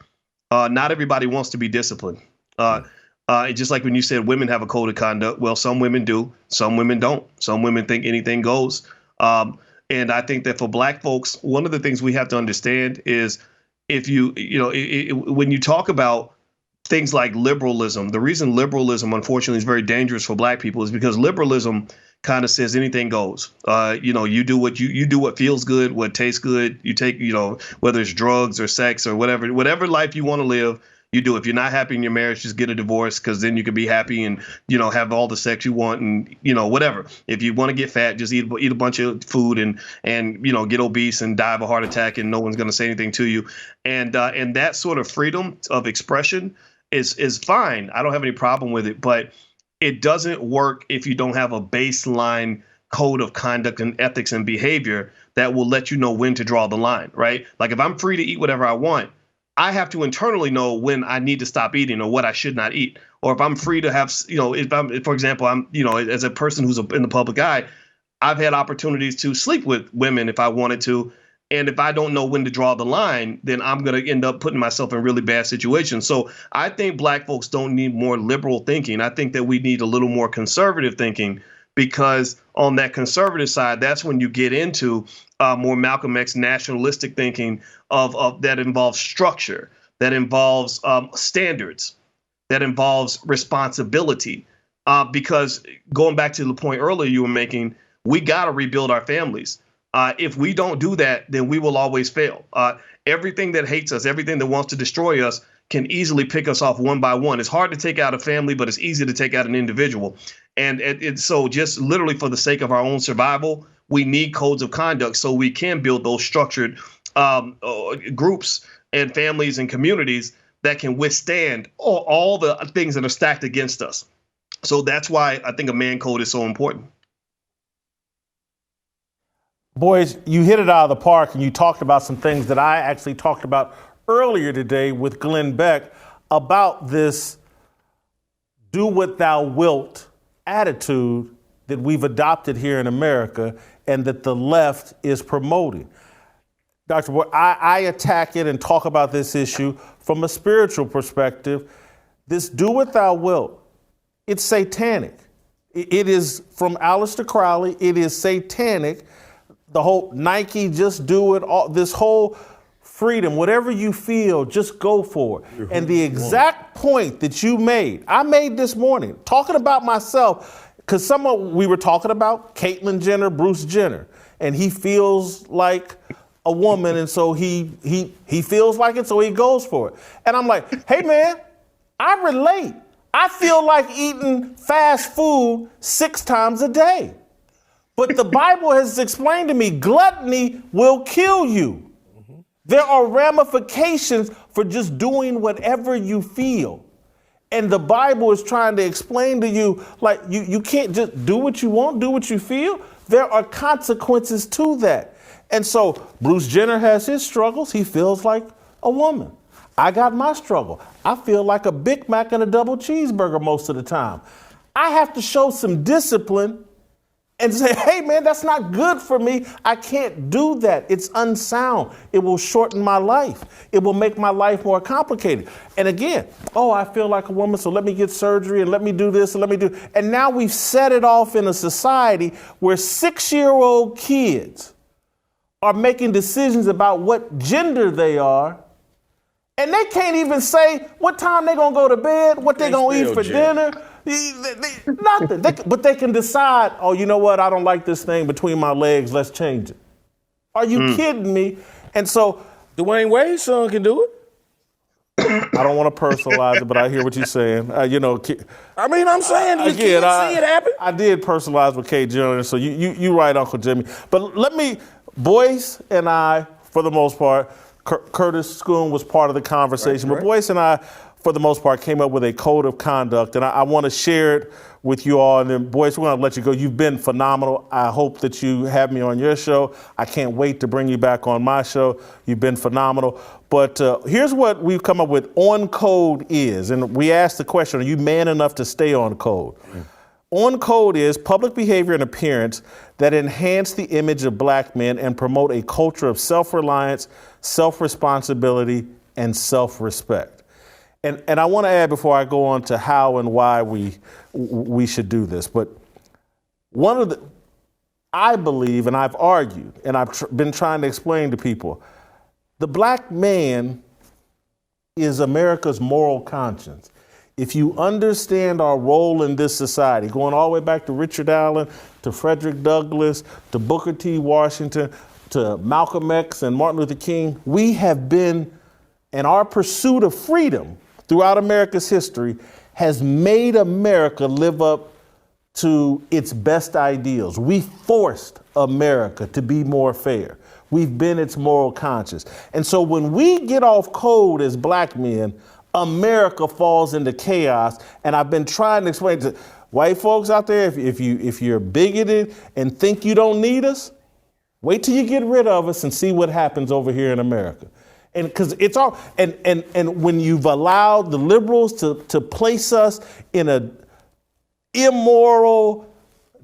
Not everybody wants to be disciplined. Just like when you said women have a code of conduct, well, some women do, some women don't. Some women think anything goes. And I think that for black folks, one of the things we have to understand is when you talk about things like liberalism, the reason liberalism, unfortunately, is very dangerous for black people is because liberalism kind of says anything goes. You do what feels good, what tastes good. You take, whether it's drugs or sex or whatever life you want to live, you do. If you're not happy in your marriage, just get a divorce, because then you can be happy and, have all the sex you want and, whatever. If you want to get fat, just eat a bunch of food and get obese and die of a heart attack, and no one's going to say anything to you. And that sort of freedom of expression is fine. I don't have any problem with it, but it doesn't work if you don't have a baseline code of conduct and ethics and behavior that will let you know when to draw the line, right? Like if I'm free to eat whatever I want, I have to internally know when I need to stop eating or what I should not eat. Or if I'm free to have, for example, I'm, as a person who's in the public eye, I've had opportunities to sleep with women if I wanted to. And if I don't know when to draw the line, then I'm going to end up putting myself in really bad situations. So I think black folks don't need more liberal thinking. I think that we need a little more conservative thinking, because on that conservative side, that's when you get into more Malcolm X nationalistic thinking of that involves structure, that involves standards, that involves responsibility. Because going back to the point earlier you were making, we got to rebuild our families. If we don't do that, then we will always fail. Everything that hates us, everything that wants to destroy us, can easily pick us off one by one. It's hard to take out a family, but it's easy to take out an individual. And so just literally for the sake of our own survival, we need codes of conduct so we can build those structured groups and families and communities that can withstand all the things that are stacked against us. So that's why I think a man code is so important. Boys, you hit it out of the park, and you talked about some things that I actually talked about earlier today with Glenn Beck about this do what thou wilt attitude that we've adopted here in America and that the left is promoting. Dr. Boyd, I attack it and talk about this issue from a spiritual perspective. This do what thou wilt, it's satanic. It is from Aleister Crowley. It is satanic. The whole Nike, just do it. All this whole freedom, whatever you feel, just go for it. And the exact point that you made, I made this morning, talking about myself, because we were talking about Caitlyn Jenner, Bruce Jenner, and he feels like a woman, and so he feels like it, so he goes for it. And I'm like, hey man, I relate. I feel like eating fast food 6 times a day. But the Bible has explained to me, gluttony will kill you. There are ramifications for just doing whatever you feel. And the Bible is trying to explain to you, like, you can't just do what you want, do what you feel. There are consequences to that. And so Bruce Jenner has his struggles. He feels like a woman. I got my struggle. I feel like a Big Mac and a double cheeseburger most of the time. I have to show some discipline and say, hey man, that's not good for me. I can't do that. It's unsound. It will shorten my life. It will make my life more complicated. And again, I feel like a woman, so let me get surgery and let me do this and let me do. And now we've set it off in a society where 6-year-old kids are making decisions about what gender they are. And they can't even say what time they're going to go to bed, what they're going to eat for dinner. Nothing. But they can decide, you know what? I don't like this thing between my legs. Let's change it. Are you kidding me? And so Dwayne Wade's son can do it. I don't want to personalize it, but I hear what you're saying. I'm saying you can't see it happen. I did personalize with Kate Jenner, so you right, Uncle Jimmy. But Boyce and I, for the most part, Curtis Schoon was part of the conversation, but Boyce and I, for the most part, came up with a code of conduct, and I want to share it with you all. And then, Boyce, we're going to let you go. You've been phenomenal. I hope that you have me on your show. I can't wait to bring you back on my show. You've been phenomenal. But here's what we've come up with on code is, and we asked the question, are you man enough to stay on code? On code is public behavior and appearance that enhance the image of black men and promote a culture of self-reliance, self-responsibility, and self-respect. And I want to add before I go on to how and why we should do this, but I believe, and I've argued, and I've been trying to explain to people, the black man is America's moral conscience. If you understand our role in this society, going all the way back to Richard Allen, to Frederick Douglass, to Booker T. Washington, to Malcolm X and Martin Luther King, we have been, and our pursuit of freedom throughout America's history has made America live up to its best ideals. We forced America to be more fair. We've been its moral conscience. And so when we get off code as black men, America falls into chaos. And I've been trying to explain to white folks out there, if you're bigoted and think you don't need us, wait till you get rid of us and see what happens over here in America. And because it's all, and when you've allowed the liberals to place us in a immoral,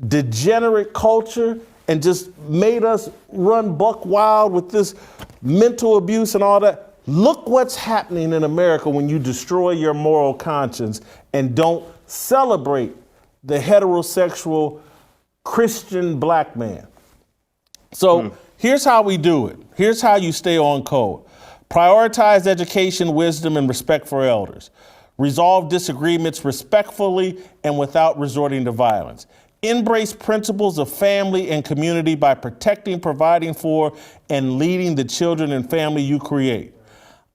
degenerate culture and just made us run buck wild with this mental abuse and all that, look what's happening in America when you destroy your moral conscience and don't celebrate the heterosexual Christian black man. So here's how we do it. Here's how you stay on code. Prioritize education, wisdom, and respect for elders. Resolve disagreements respectfully and without resorting to violence. Embrace principles of family and community by protecting, providing for, and leading the children and family you create.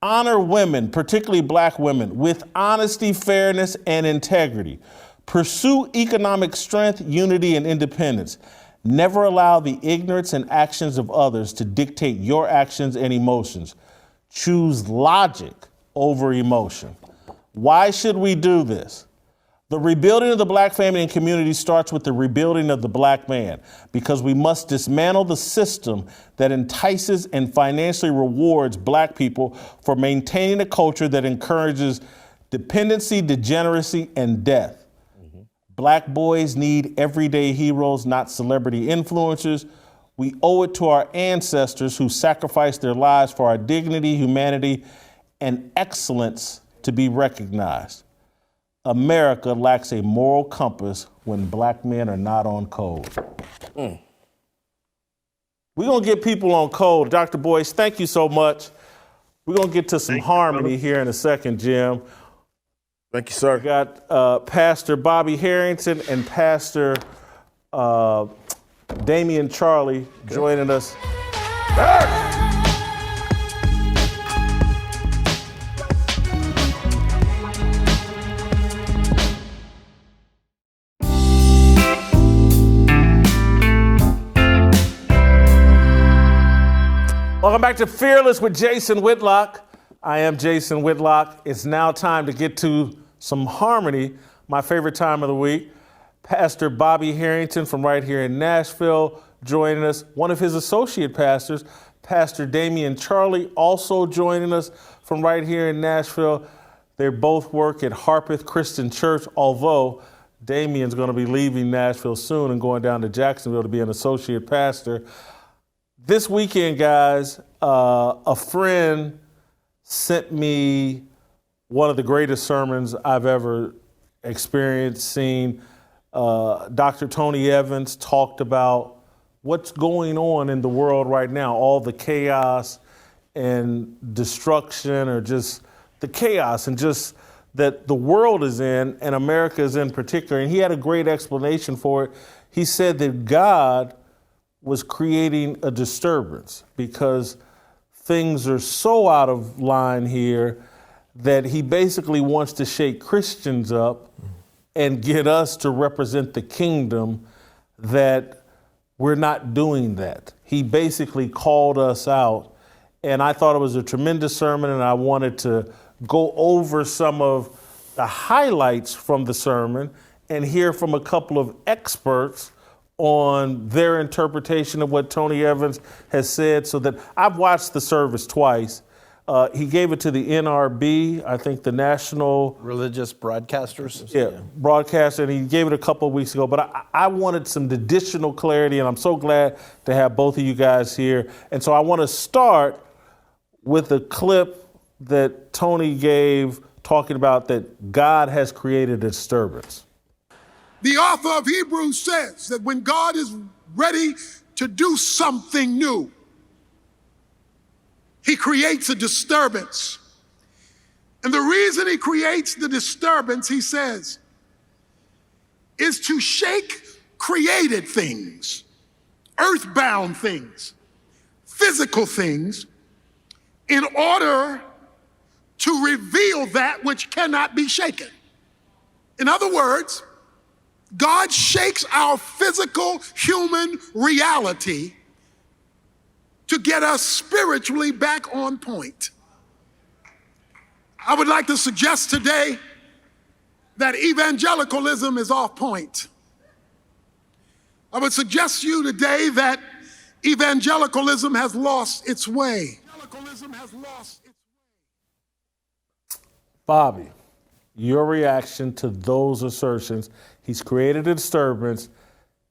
Honor women, particularly black women, with honesty, fairness, and integrity. Pursue economic strength, unity, and independence. Never allow the ignorance and actions of others to dictate your actions and emotions. Choose logic over emotion. Why should we do this? The rebuilding of the black family and community starts with the rebuilding of the black man, because we must dismantle the system that entices and financially rewards black people for maintaining a culture that encourages dependency, degeneracy, and death. Black boys need everyday heroes, not celebrity influencers. We owe it to our ancestors who sacrificed their lives for our dignity, humanity, and excellence to be recognized. America lacks a moral compass when black men are not on code. We're going to get people on code. Dr. Boyce, thank you so much. We're going to get to some harmony here in a second, Jim. Thank you, sir. We got Pastor Bobby Harrington and Pastor Damien Charlie joining us. Welcome back to Fearless with Jason Whitlock. I am Jason Whitlock. It's now time to get to some harmony, my favorite time of the week. Pastor Bobby Harrington from right here in Nashville joining us. One of his associate pastors, Pastor Damien Charlie, also joining us from right here in Nashville. They both work at Harpeth Christian Church, although Damien's going to be leaving Nashville soon and going down to Jacksonville to be an associate pastor. This weekend, guys, a friend sent me one of the greatest sermons I've ever experienced, seen. Dr. Tony Evans talked about what's going on in the world right now, all the chaos and destruction, or just the chaos and just that the world is in, and America is in particular. And he had a great explanation for it. He said that God was creating a disturbance because things are so out of line here that he basically wants to shake Christians up and get us to represent the kingdom, that we're not doing that. He basically called us out, and I thought it was a tremendous sermon, and I wanted to go over some of the highlights from the sermon and hear from a couple of experts on their interpretation of what Tony Evans has said, so that I've watched the service twice. He gave it to the NRB, I think the National Religious Broadcasters. Yeah, broadcaster, and he gave it a couple of weeks ago. But I wanted some additional clarity, and I'm so glad to have both of you guys here. And so I want to start with a clip that Tony gave talking about that God has created a disturbance. The author of Hebrews says that when God is ready to do something new, he creates a disturbance. And the reason he creates the disturbance, he says, is to shake created things, earthbound things, physical things, in order to reveal that which cannot be shaken. In other words, God shakes our physical human reality to get us spiritually back on point. I would like to suggest today that evangelicalism is off point. I would suggest to you today that evangelicalism has lost its way. Bobby, your reaction to those assertions? He's created a disturbance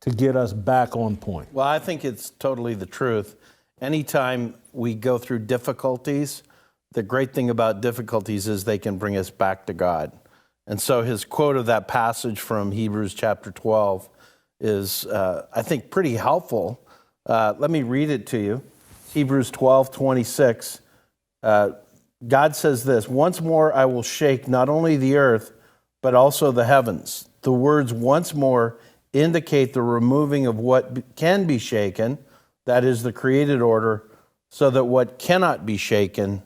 to get us back on point. Well, I think it's totally the truth. Anytime we go through difficulties, the great thing about difficulties is they can bring us back to God. And so his quote of that passage from Hebrews chapter 12 is, I think, pretty helpful. Let me read it to you. Hebrews 12:26. God says this, "Once more I will shake not only the earth, but also the heavens." The words "once more" indicate the removing of what can be shaken, that is the created order, so that what cannot be shaken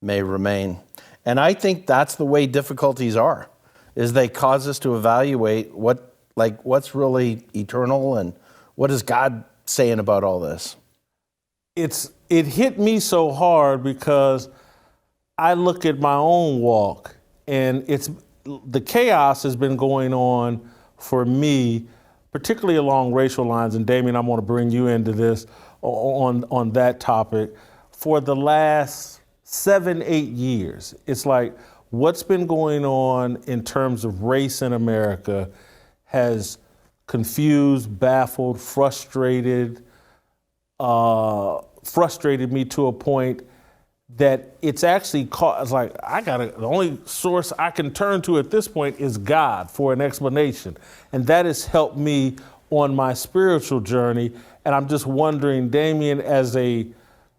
may remain. And I think that's the way difficulties are, is they cause us to evaluate what's really eternal and what is God saying about all this. It hit me so hard because I look at my own walk, and the chaos has been going on for me, particularly along racial lines. And Damien, I want to bring you into this on that topic. For the last 7-8 years, it's like what's been going on in terms of race in America has confused, baffled, frustrated, frustrated me to a point that it's actually it's like the only source I can turn to at this point is God for an explanation. And that has helped me on my spiritual journey. And I'm just wondering, Damien, as a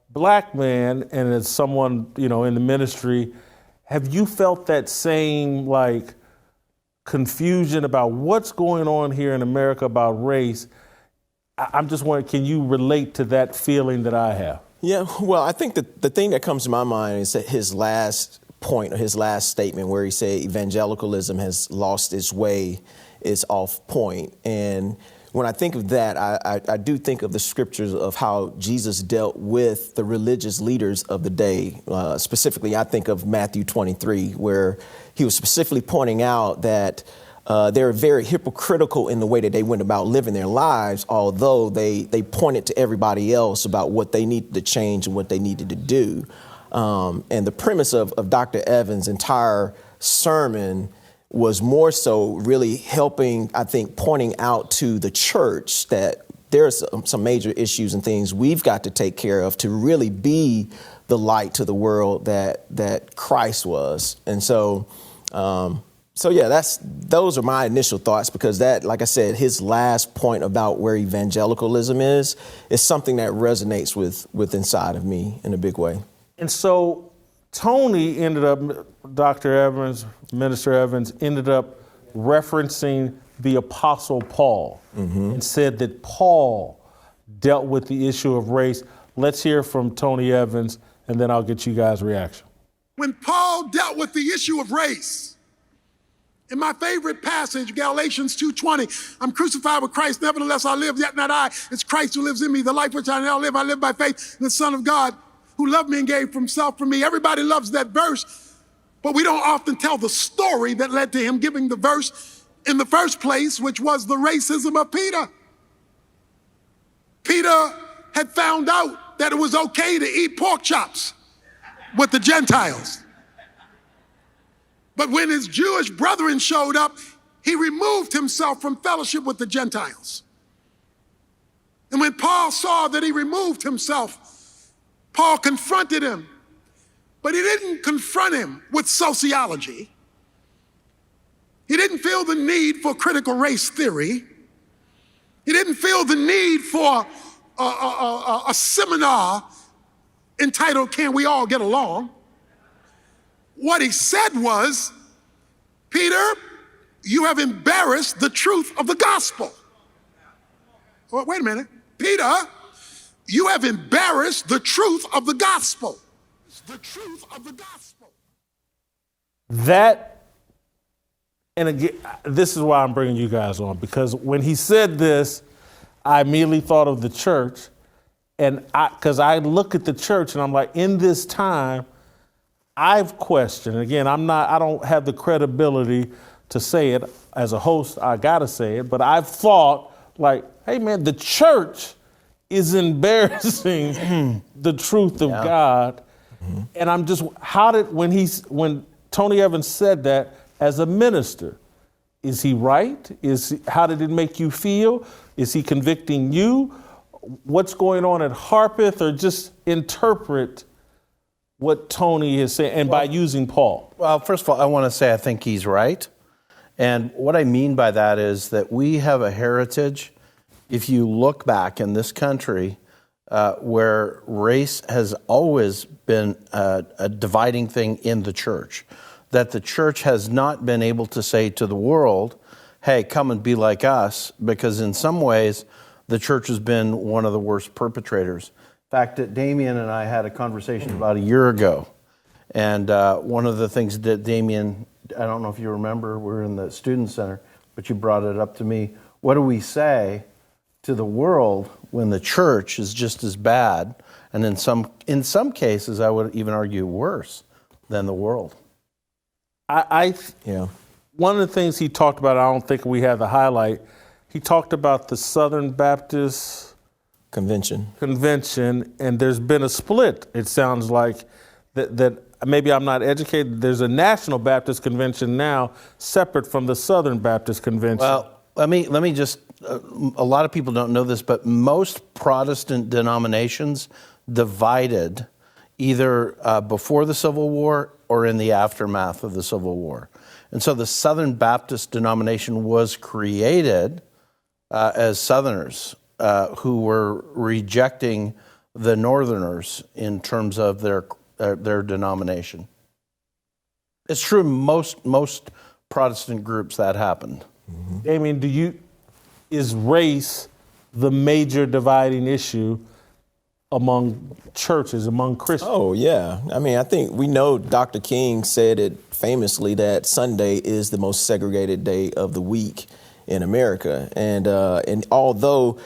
black man and as someone, in the ministry, have you felt that same confusion about what's going on here in America about race? I'm just wondering, can you relate to that feeling that I have? Yeah, well, I think that the thing that comes to my mind is that his last point or his last statement where he said evangelicalism has lost its way is off point. And when I think of that, I do think of the scriptures of how Jesus dealt with the religious leaders of the day. Specifically, I think of Matthew 23, where he was specifically pointing out that they're very hypocritical in the way that they went about living their lives, although they pointed to everybody else about what they needed to change and what they needed to do. And the premise of Dr. Evans' entire sermon was more so really helping, I think, pointing out to the church that there's some major issues and things we've got to take care of to really be the light to the world that Christ was. And so, yeah, those are my initial thoughts, because that, like I said, his last point about where evangelicalism is something that resonates with inside of me in a big way. And so Tony ended up, Dr. Evans, Minister Evans, ended up referencing the Apostle Paul and said that Paul dealt with the issue of race. Let's hear from Tony Evans, and then I'll get you guys' reaction. When Paul dealt with the issue of race, in my favorite passage, Galatians 2:20, I'm crucified with Christ, nevertheless I live, yet not I, it's Christ who lives in me. The life which I now live, I live by faith in the Son of God, who loved me and gave himself for me. Everybody loves that verse, but we don't often tell the story that led to him giving the verse in the first place, which was the racism of Peter. Peter had found out that it was okay to eat pork chops with the Gentiles. But when his Jewish brethren showed up, he removed himself from fellowship with the Gentiles. And when Paul saw that he removed himself, Paul confronted him, but he didn't confront him with sociology. He didn't feel the need for critical race theory. He didn't feel the need for a seminar entitled, Can We All Get Along? What he said was, Peter, you have embarrassed the truth of the gospel. Well, wait a minute. Peter, you have embarrassed the truth of the gospel. The truth of the gospel. That, and again, this is why I'm bringing you guys on, because when he said this, I immediately thought of the church, and because I look at the church and I'm like, in this time, I've questioned, again, I don't have the credibility to say it. As a host, I gotta say it, but I've thought hey man, the church is embarrassing the truth of God. And I'm just, when Tony Evans said that as a minister, is he right? How did it make you feel? Is he convicting you? What's going on at Harpeth? Or just interpret what Tony is saying, and by using Paul? Well, first of all, I want to say I think he's right. And what I mean by that is that we have a heritage, if you look back in this country, where race has always been a dividing thing in the church, that the church has not been able to say to the world, hey, come and be like us, because in some ways, the church has been one of the worst perpetrators. In fact, that Damien and I had a conversation about a year ago, and one of the things that Damien, I don't know if you remember, we're in the student center, but you brought it up to me. What do we say to the world when the church is just as bad, and in some cases, I would even argue worse than the world? One of the things he talked about, I don't think we had the highlight, he talked about the Southern Baptist Convention, and there's been a split. It sounds like that maybe I'm not educated. There's a National Baptist Convention now, separate from the Southern Baptist Convention. Well, let me just a lot of people don't know this, but most Protestant denominations divided either before the Civil War or in the aftermath of the Civil War. And so the Southern Baptist denomination was created as Southerners who were rejecting the Northerners in terms of their denomination. It's true in most Protestant groups that happened. Damien, is race the major dividing issue among churches, among Christians? Oh, yeah. I mean, I think we know Dr. King said it famously that Sunday is the most segregated day of the week in America. And although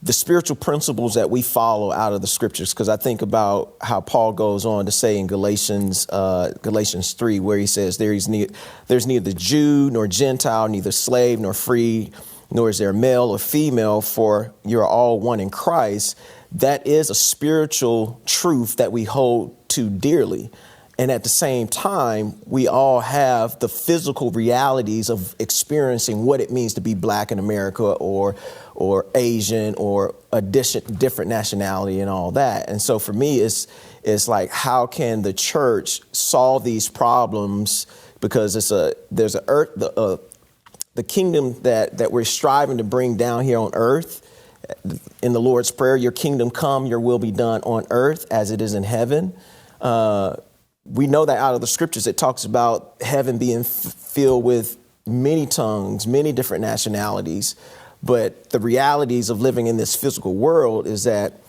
the spiritual principles that we follow out of the scriptures, because I think about how Paul goes on to say in Galatians 3, where he says there's neither Jew nor Gentile, neither slave nor free, nor is there male or female, for you're all one in Christ. That is a spiritual truth that we hold to dearly. And at the same time, we all have the physical realities of experiencing what it means to be Black in America or Asian or a different nationality and all that. And so for me, it's like, how can the church solve these problems? Because there's the kingdom that we're striving to bring down here on earth. In the Lord's Prayer, your kingdom come, your will be done on earth as it is in heaven. We know that out of the scriptures, it talks about heaven being filled with many tongues, many different nationalities. But the realities of living in this physical world is that,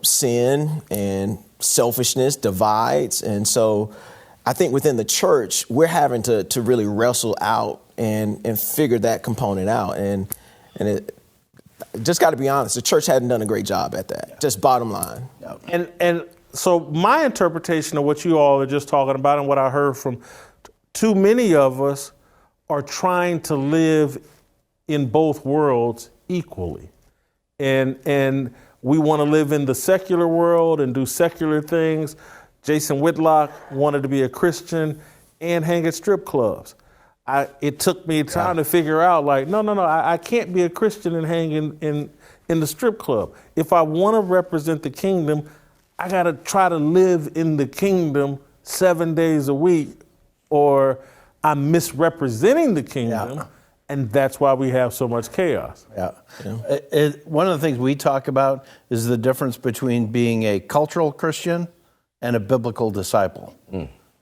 sin and selfishness divides. And so I think within the church, we're having to really wrestle out and figure that component out. And it just got to be honest, the church hadn't done a great job at that, just bottom line. And so my interpretation of what you all are just talking about and what I heard from too many of us are trying to live in both worlds equally. And we want to live in the secular world and do secular things. Jason Whitlock wanted to be a Christian and hang at strip clubs. It took me time to figure out, no, I can't be a Christian and hang in the strip club. If I want to represent the kingdom, I got to try to live in the kingdom 7 days a week, or I'm misrepresenting the kingdom, and that's why we have so much chaos. One of the things we talk about is the difference between being a cultural Christian and a biblical disciple.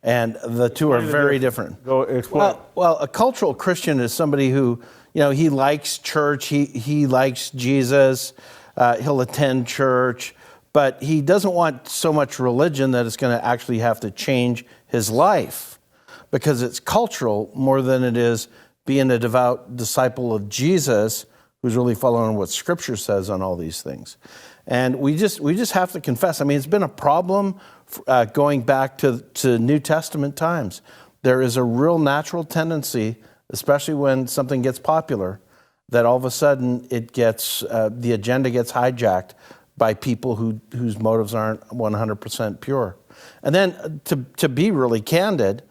And the two are very different. Go explain. Well, a cultural Christian is somebody who, he likes church, he likes Jesus, he'll attend church, but he doesn't want so much religion that it's going to actually have to change his life, because it's cultural more than it is being a devout disciple of Jesus who's really following what Scripture says on all these things. And we just have to confess. I mean, it's been a problem going back to New Testament times. There is a real natural tendency, especially when something gets popular, that all of a sudden it gets the agenda gets hijacked by people whose motives aren't 100% pure. And then to be really candid,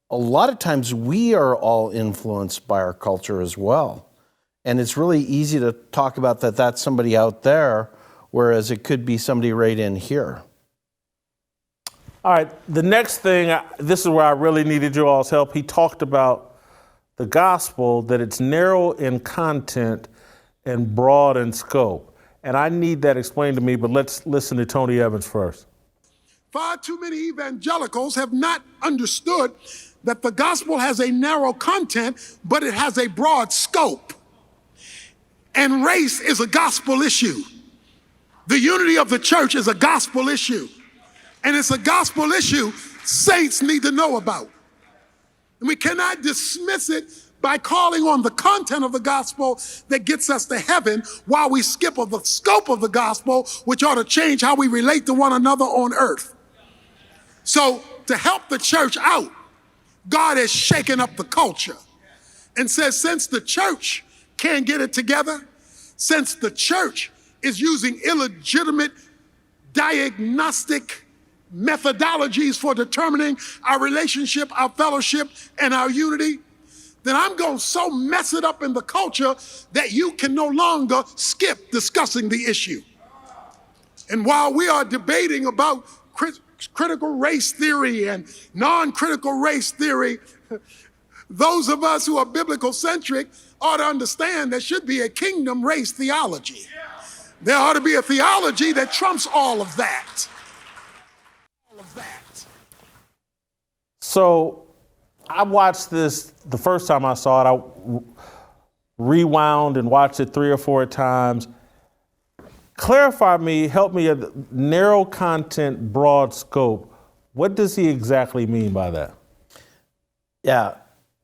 a lot of times we are all influenced by our culture as well. And it's really easy to talk about that's somebody out there, whereas it could be somebody right in here. All right, the next thing, this is where I really needed you all's help. He talked about the gospel, that it's narrow in content and broad in scope. And I need that explained to me, but let's listen to Tony Evans first. Far too many evangelicals have not understood that the gospel has a narrow content, but it has a broad scope. And race is a gospel issue. The unity of the church is a gospel issue. And it's a gospel issue saints need to know about. And we cannot dismiss it by calling on the content of the gospel that gets us to heaven while we skip of the scope of the gospel, which ought to change how we relate to one another on earth. So to help the church out, God has shaken up the culture and says, since the church can't get it together, since the church is using illegitimate diagnostic methodologies for determining our relationship, our fellowship, and our unity, then I'm going to so mess it up in the culture that you can no longer skip discussing the issue. And while we are debating about critical race theory and non-critical race theory, those of us who are biblical centric ought to understand there should be a kingdom race theology. There ought to be a theology that trumps all of that. So I watched this the first time I saw it. I rewound and watched it 3 or 4 times. Clarify me, help me, narrow content, broad scope. What does he exactly mean by that? Yeah.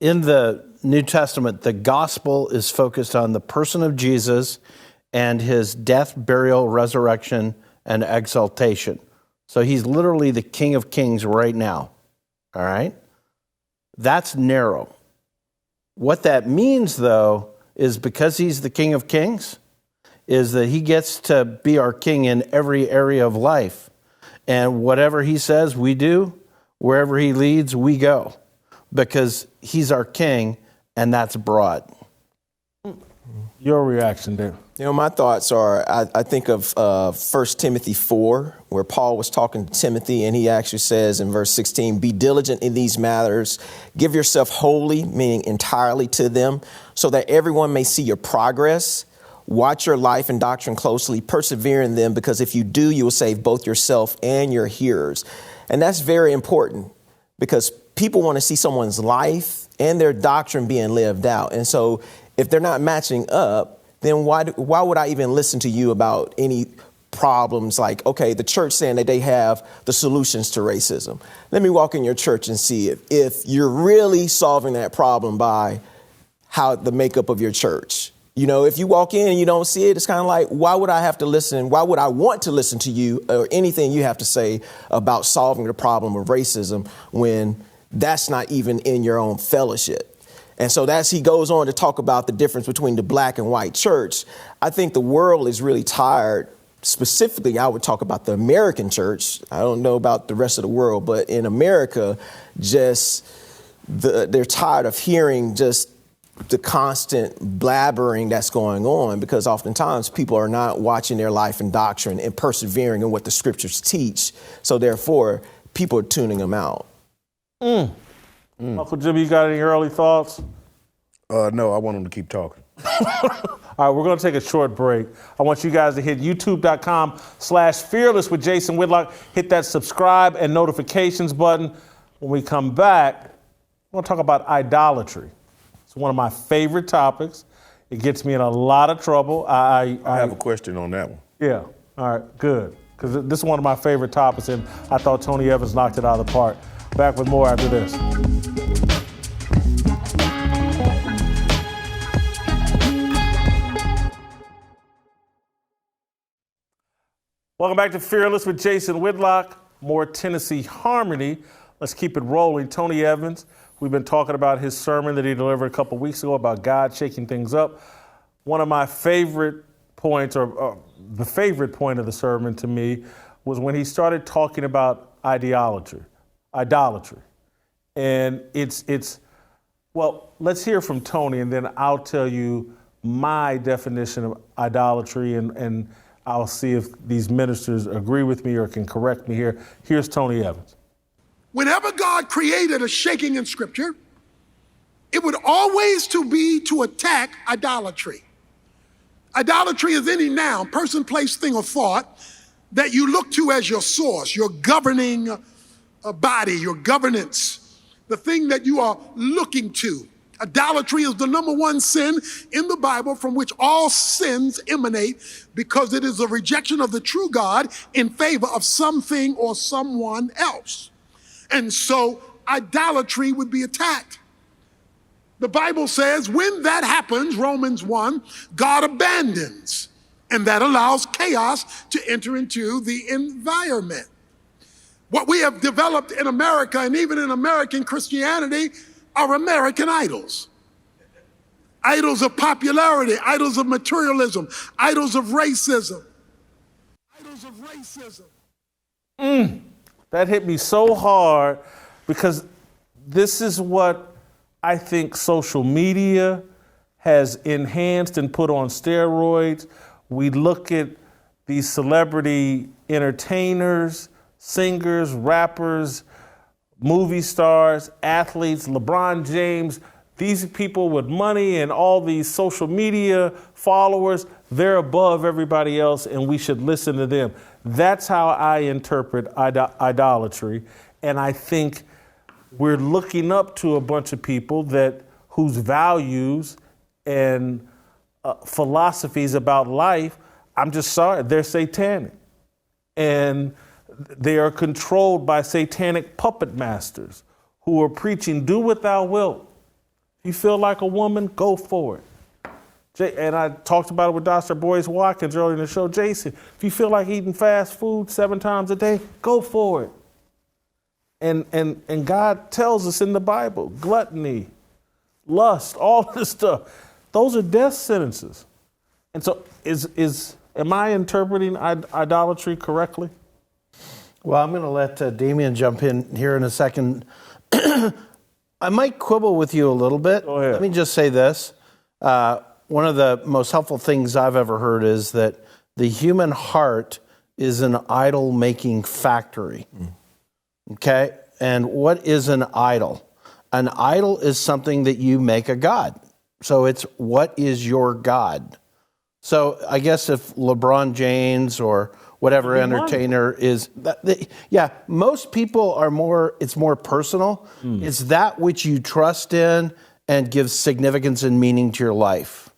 In the New Testament, the gospel is focused on the person of Jesus and his death, burial, resurrection, and exaltation. So he's literally the King of Kings right now. All right? That's narrow. What that means, though, is because he's the King of Kings, is that he gets to be our king in every area of life. And whatever he says, we do. Wherever he leads, we go. Because he's our king, and that's broad. Your reaction, Dave? You know, my thoughts are, I think of 1 Timothy 4, where Paul was talking to Timothy, and he actually says in verse 16, be diligent in these matters, give yourself wholly, meaning entirely to them, so that everyone may see your progress. Watch your life and doctrine closely, persevere in them, because if you do, you will save both yourself and your hearers. And that's very important, because people want to see someone's life and their doctrine being lived out. And so if they're not matching up, then why would I even listen to you about any problems like, okay, the church saying that they have the solutions to racism. Let me walk in your church and see if you're really solving that problem by how the makeup of your church. You know, if you walk in and you don't see it, it's kind of like, why would I have to listen? Why would I want to listen to you or anything you have to say about solving the problem of racism when that's not even in your own fellowship? And so as he goes on to talk about the difference between the black and white church, I think the world is really tired. Specifically, I would talk about the American church. I don't know about the rest of the world, but in America, they're tired of hearing just the constant blabbering that's going on, because oftentimes people are not watching their life and doctrine and persevering in what the scriptures teach. So therefore, people are tuning them out. Uncle Jimmy, you got any early thoughts? No, I want him to keep talking. All right, we're going to take a short break. I want you guys to hit youtube.com/fearless with Jason Whitlock. Hit that subscribe and notifications button. When we come back, we're going to talk about idolatry. It's one of my favorite topics. It gets me in a lot of trouble. I have a question on that one. Yeah, all right, good. Because this is one of my favorite topics, and I thought Tony Evans knocked it out of the park. Back with more after this. Welcome back to Fearless with Jason Whitlock. More Tennessee harmony. Let's keep it rolling. Tony Evans, we've been talking about his sermon that he delivered a couple weeks ago about God shaking things up. One of my favorite points, or the favorite point of the sermon to me, was when he started talking about idolatry. And well, let's hear from Tony, and then I'll tell you my definition of idolatry, and I'll see if these ministers agree with me or can correct me here. Here's Tony Evans. Whenever God created a shaking in Scripture, it would always be to attack idolatry. Idolatry is any noun, person, place, thing, or thought that you look to as your source, your governing body, your governance, the thing that you are looking to. Idolatry is the number one sin in the Bible from which all sins emanate, because it is a rejection of the true God in favor of something or someone else. And so idolatry would be attacked. The Bible says when that happens, Romans 1, God abandons, and that allows chaos to enter into the environment. What we have developed in America, and even in American Christianity, are American idols. Idols of popularity, idols of materialism, idols of racism. Idols of racism. That hit me so hard, because this is what I think social media has enhanced and put on steroids. We look at these celebrity entertainers, singers, rappers, movie stars, athletes, LeBron James, these people with money and all these social media followers, they're above everybody else and we should listen to them. That's how I interpret idolatry. And I think we're looking up to a bunch of people whose values and philosophies about life, I'm just sorry, they're satanic. And they are controlled by satanic puppet masters who are preaching, do what thou wilt. If you feel like a woman, go for it. And I talked about it with Dr. Boyce Watkins earlier in the show. Jason, if you feel like eating fast food 7 times a day, go for it. And God tells us in the Bible, gluttony, lust, all this stuff, those are death sentences. And so am I interpreting idolatry correctly? Well, I'm going to let Damien jump in here in a second. I might quibble with you a little bit. Go ahead. Let me just say this. One of the most helpful things I've ever heard is that the human heart is an idol-making factory. Okay? And what is an idol? An idol is something that you make a god. So it's what is your god? So I guess if LeBron James or whatever entertainer is, most people are it's more personal. It's that which you trust in and gives significance and meaning to your life.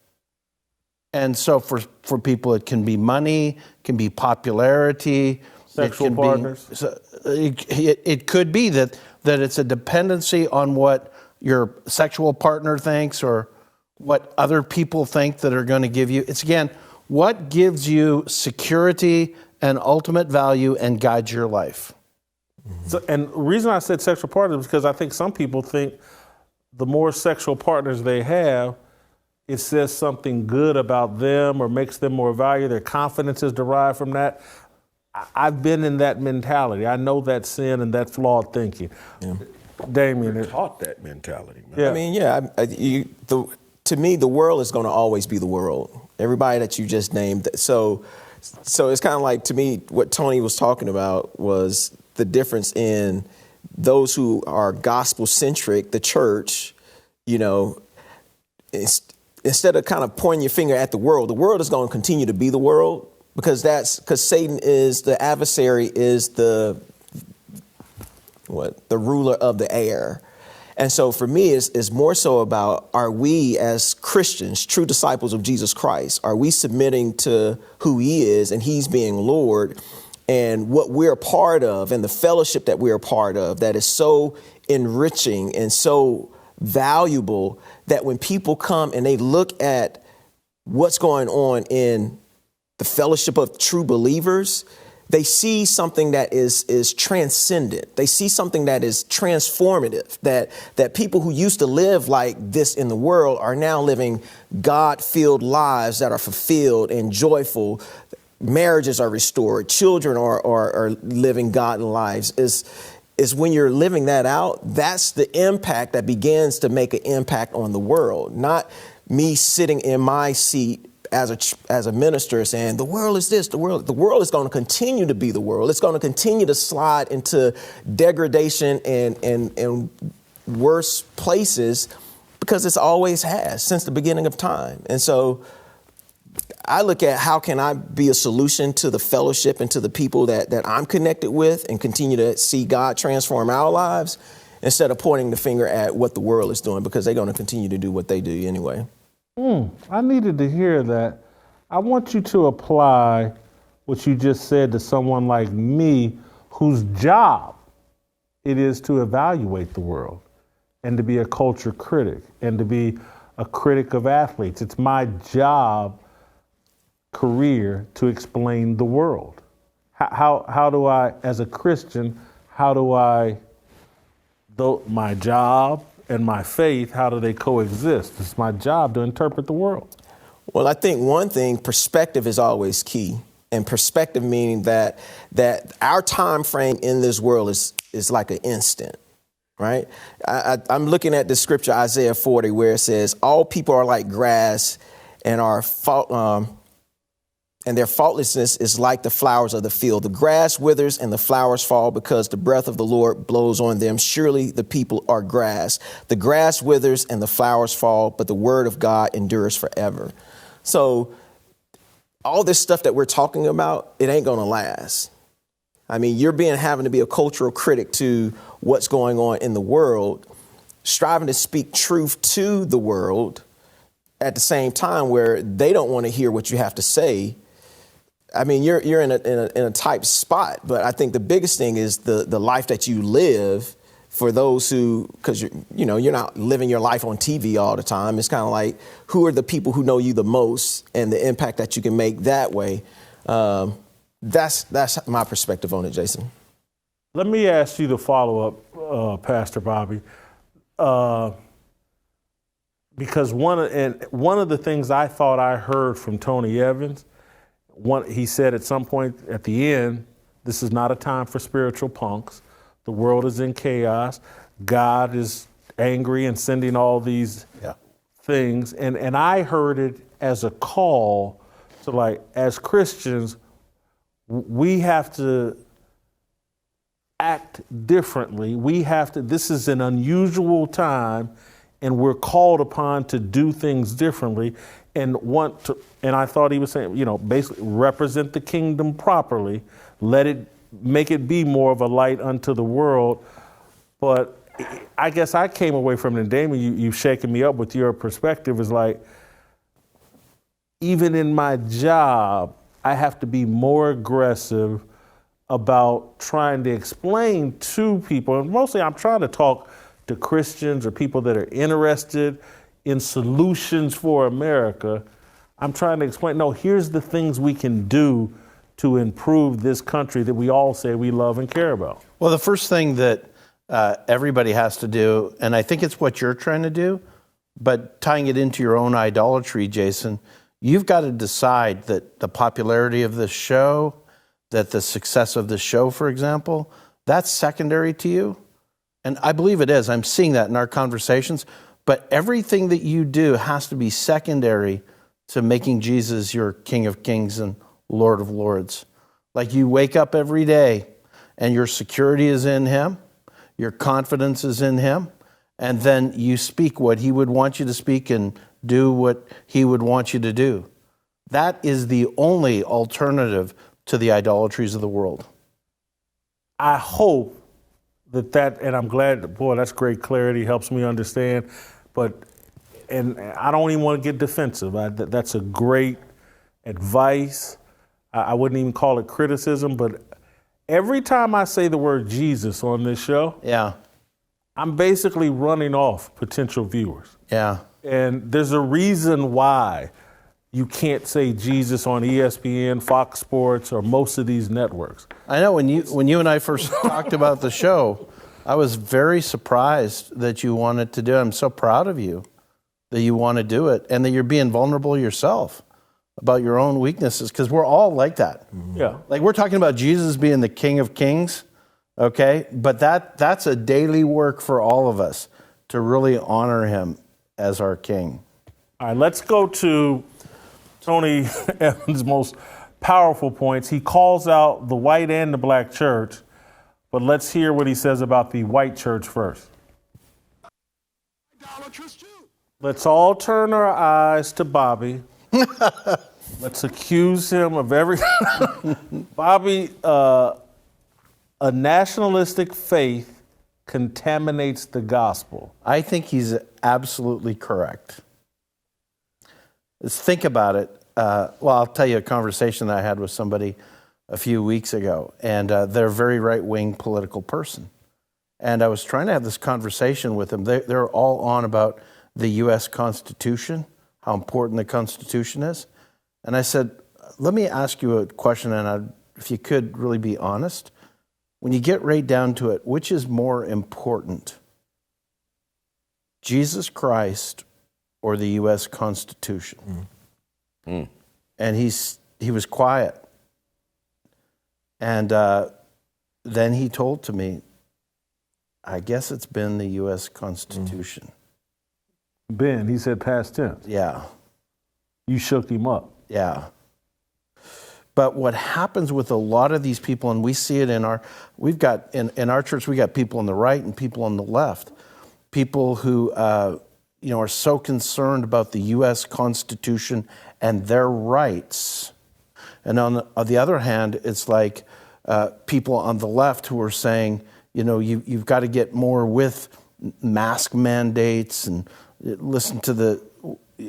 And so for people, it can be money, can be popularity. Sexual partners. It could be that it's a dependency on what your sexual partner thinks or what other people think that are going to give you. It's, again, what gives you security and ultimate value and guides your life. So, and the reason I said sexual partners is because I think some people think the more sexual partners they have, it says something good about them or makes them more valuable. Their confidence is derived from that. I've been in that mentality. I know that sin and that flawed thinking. Yeah. Damien, Taught that mentality, man. Yeah. I mean, to me, the world is going to always be the world. Everybody that you just named. So it's kind of like, to me, what Tony was talking about was the difference in those who are gospel-centric, the church, instead of kind of pointing your finger at the world is going to continue to be the world because Satan is, the adversary is the ruler of the air. And so for me, it's more so about, are we as Christians, true disciples of Jesus Christ, are we submitting to who he is and he's being Lord, and what we're a part of and the fellowship that we're a part of that is so enriching and so valuable that when people come and they look at what's going on in the fellowship of true believers, they see something that is transcendent. They see something that is transformative, that people who used to live like this in the world are now living God-filled lives that are fulfilled and joyful. Marriages are restored. Children are living godly lives. Is when you're living that out, that's the impact that begins to make an impact on the world. Not me sitting in my seat as a minister saying, the world is this, the world is going to continue to be the world. It's going to continue to slide into degradation and worse places because it's always has since the beginning of time. And so I look at how can I be a solution to the fellowship and to the people that I'm connected with and continue to see God transform our lives instead of pointing the finger at what the world is doing because they're going to continue to do what they do anyway. I needed to hear that. I want you to apply what you just said to someone like me whose job it is to evaluate the world and to be a culture critic and to be a critic of athletes. It's my job, career, to explain the world. How do I, as a Christian, my job and my faith, how do they coexist? It's my job to interpret the world. Well, I think one thing, perspective is always key. And perspective meaning that our time frame in this world is like an instant. right? I'm looking at the scripture, Isaiah 40, where it says, all people are like grass and and their faultlessness is like the flowers of the field. The grass withers and the flowers fall because the breath of the Lord blows on them. Surely the people are grass. The grass withers and the flowers fall, but the word of God endures forever. So all this stuff that we're talking about, it ain't going to last. I mean, you're having to be a cultural critic to what's going on in the world, striving to speak truth to the world at the same time where they don't want to hear what you have to say. I mean, you're in a tight spot, but I think the biggest thing is the life that you live for those who, because you're not living your life on TV all the time. It's kind of like, who are the people who know you the most and the impact that you can make that way. That's my perspective on it, Jason. Let me ask you the follow-up, Pastor Bobby, because one of the things I thought I heard from Tony Evans, he said at some point at the end, this is not a time for spiritual punks. The world is in chaos. God is angry and sending all these things. And I heard it as a call to, like, as Christians, we have to act differently. This is an unusual time, and we're called upon to do things differently and I thought he was saying, basically represent the kingdom properly, make it be more of a light unto the world. But I guess I came away from it, and Damien, you've shaken me up with your perspective, is like, even in my job, I have to be more aggressive about trying to explain to people, and mostly I'm trying to talk to Christians or people that are interested in solutions for America. I'm trying to explain, no, here's the things we can do to improve this country that we all say we love and care about. Well, the first thing that everybody has to do, and I think it's what you're trying to do, but tying it into your own idolatry, Jason, you've got to decide that the popularity of this show, that the success of this show, for example, that's secondary to you. And I believe it is. I'm seeing that in our conversations. But everything that you do has to be secondary to making Jesus your King of Kings and Lord of Lords. Like, you wake up every day and your security is in him, your confidence is in him, and then you speak what he would want you to speak and do what he would want you to do. That is the only alternative to the idolatries of the world. I hope that, and I'm glad, boy, that's great clarity, helps me understand. And I don't even want to get defensive. That's a great advice. I wouldn't even call it criticism, but every time I say the word Jesus on this show, I'm basically running off potential viewers. Yeah. And there's a reason why you can't say Jesus on ESPN, Fox Sports, or most of these networks. I know when you and I first talked about the show, I was very surprised that you wanted to do it. I'm so proud of you that you want to do it and that you're being vulnerable yourself about your own weaknesses, because we're all like that. Yeah. Like, we're talking about Jesus being the King of Kings, okay? But that's a daily work for all of us to really honor him as our King. All right, let's go to Tony Evans' most powerful points. He calls out the white and the black church, but let's hear what he says about the white church first. Let's all turn our eyes to Bobby. Let's accuse him of everything. Bobby, a nationalistic faith contaminates the gospel. I think he's absolutely correct. Let's think about it. Well, I'll tell you a conversation that I had with somebody a few weeks ago, and they're a very right-wing political person. And I was trying to have this conversation with them. They're all on about the U.S. Constitution, how important the Constitution is. And I said, let me ask you a question, and if you could really be honest. When you get right down to it, which is more important, Jesus Christ or the U.S. Constitution? And he was quiet. And then he told to me, I guess it's been the U.S. Constitution. Ben, he said past tense. Yeah. You shook him up. Yeah. But what happens with a lot of these people, and we see it in our church, we got people on the right and people on the left. People who, are so concerned about the U.S. Constitution and their rights. And on the other hand, it's like people on the left who are saying, you've got to get more with mask mandates and listen to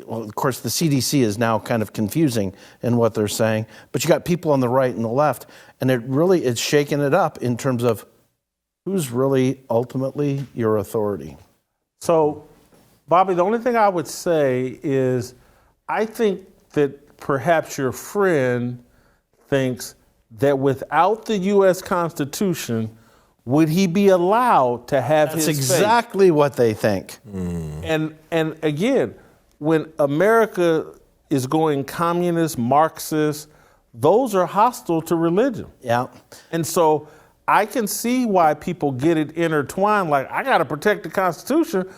of course, the CDC is now kind of confusing in what they're saying, but you got people on the right and the left, and it's shaking it up in terms of who's really ultimately your authority. So, Bobby, the only thing I would say is I think that perhaps your friend thinks that without the U.S. Constitution, would he be allowed to have his faith? That's exactly what they think. And again, when America is going communist, Marxist, those are hostile to religion. Yeah. And so I can see why people get it intertwined, like, I got to protect the Constitution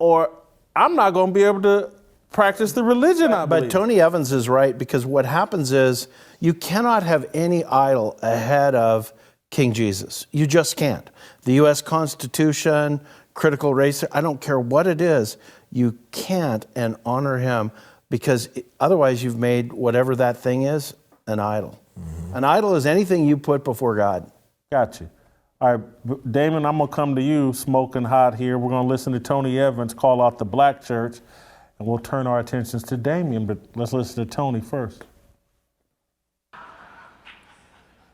or I'm not going to be able to practice the religion I believe. But Tony Evans is right, because what happens is you cannot have any idol ahead of King Jesus. You just can't. The U.S. Constitution, critical race, I don't care what it is, you can't and honor him, because otherwise you've made whatever that thing is an idol. An idol is anything you put before God. Got you. All right, Damon, I'm going to come to you smoking hot here. We're going to listen to Tony Evans call out the black church, and we'll turn our attentions to Damien, but let's listen to Tony first.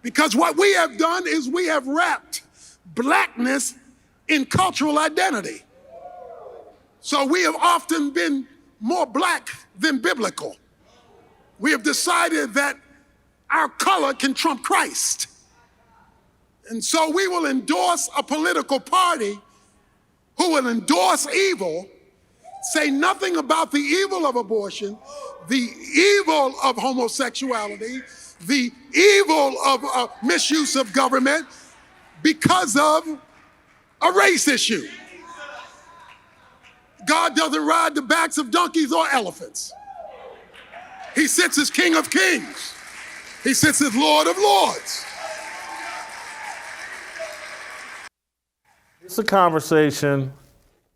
Because what we have done is we have wrapped blackness in cultural identity. So we have often been more black than biblical. We have decided that our color can trump Christ. And so we will endorse a political party who will endorse evil, say nothing about the evil of abortion, the evil of homosexuality, the evil of misuse of government because of a race issue. God doesn't ride the backs of donkeys or elephants. He sits as King of Kings. He sits as Lord of Lords. It's a conversation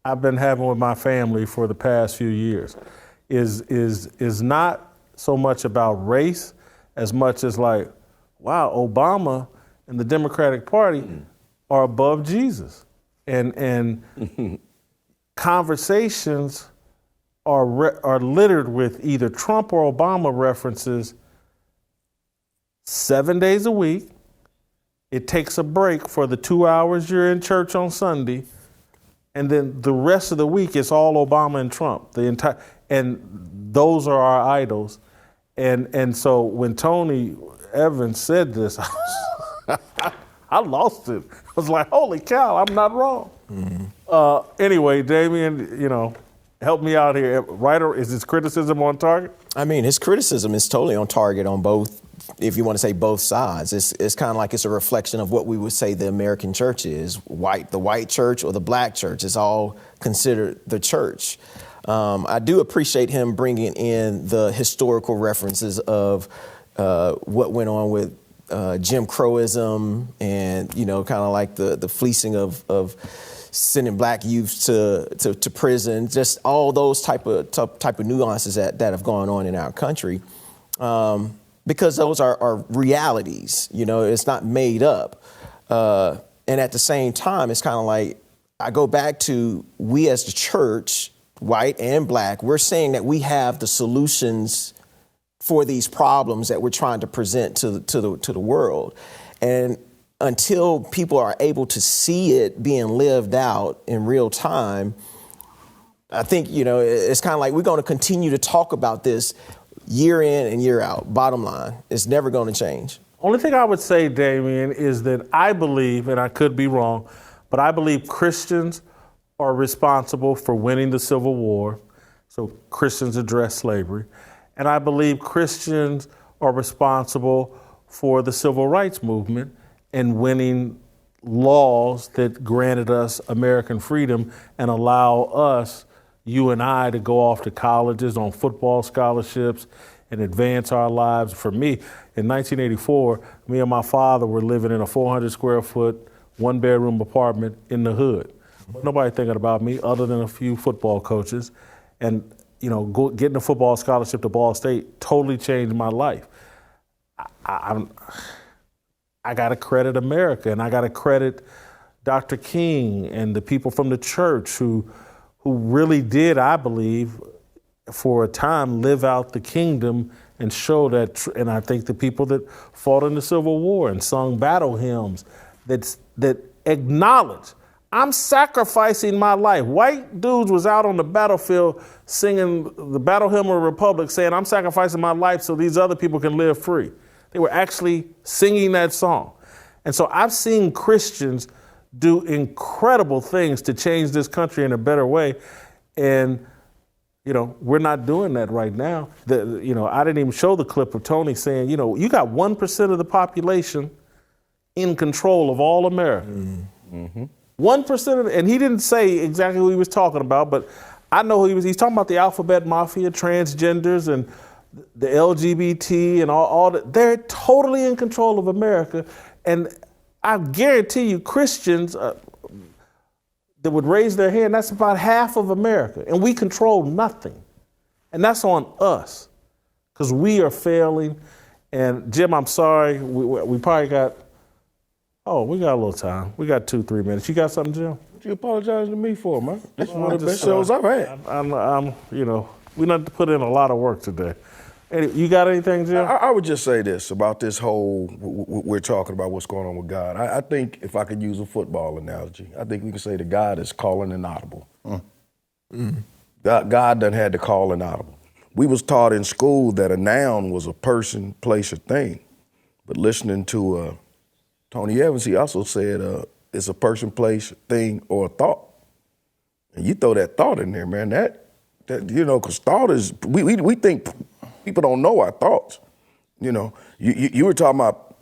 I've been having with my family for the past few years. Is not so much about race as much as like, wow, Obama and the Democratic Party are above Jesus. And conversations are littered with either Trump or Obama references 7 days a week. It takes a break for the 2 hours you're in church on Sunday, and then the rest of the week it's all Obama and Trump. And those are our idols. And so when Tony Evans said this, I lost it. I was like, holy cow, I'm not wrong. Anyway, Damien, help me out here. Right, or is his criticism on target? I mean, his criticism is totally on target on both, if you want to say both sides. It's kind of like it's a reflection of what we would say the American church is, the white church or the black church. It's all considered the church. I do appreciate him bringing in the historical references of what went on with Jim Crowism and, kind of like the fleecing of sending black youth to prison, just all those type of nuances that have gone on in our country, because those are realities. It's not made up, and at the same time, it's kind of like I go back to we as the church, white and black, we're saying that we have the solutions for these problems that we're trying to present to the world, and until people are able to see it being lived out in real time, I think, it's kind of like we're going to continue to talk about this year in and year out. Bottom line, it's never going to change. Only thing I would say, Damien, is that I believe, and I could be wrong, but I believe Christians are responsible for winning the Civil War. So Christians address slavery. And I believe Christians are responsible for the Civil Rights Movement and winning laws that granted us American freedom and allow us, you and I, to go off to colleges on football scholarships and advance our lives. For me, in 1984, me and my father were living in a 400 square foot, 1-bedroom apartment in the hood. Nobody thinking about me other than a few football coaches. And, you know, getting a football scholarship to Ball State totally changed my life. I got to credit America, and I got to credit Dr. King and the people from the church who really did, I believe, for a time, live out the kingdom and show that. And I think the people that fought in the Civil War and sung battle hymns that acknowledge, I'm sacrificing my life. White dudes was out on the battlefield singing the battle hymn of the Republic, saying, I'm sacrificing my life so these other people can live free. They were actually singing that song. And so I've seen Christians do incredible things to change this country in a better way. And, you know, we're not doing that right now. You know, I didn't even show the clip of Tony saying, you know, you got 1% of the population in control of all America. Mm-hmm. 1% of and he didn't say exactly who he was talking about, but I know who he's talking about the alphabet mafia, transgenders, and the LGBT and all that. They're totally in control of America. And I guarantee you Christians that would raise their hand, that's about half of America. And we control nothing. And that's on us because we are failing. And Jim, I'm sorry, we probably got, we got a little time. We got 2-3 minutes. You got something, Jim? What you apologizing to me for, man? This is one of the best shows I've had. I'm you know, we not put in a lot of work today. You got anything, Jim? I would just say this about this whole, we're talking about what's going on with God. I think if I could use a football analogy, I think we could say that God is calling an audible. God done had to call an audible. We was taught in school that a noun was a person, place, or thing. But listening to Tony Evans, he also said it's a person, place, thing, or a thought. And you throw that thought in there, man, that you know, because thought is, we think people don't know our thoughts. You know, you were talking about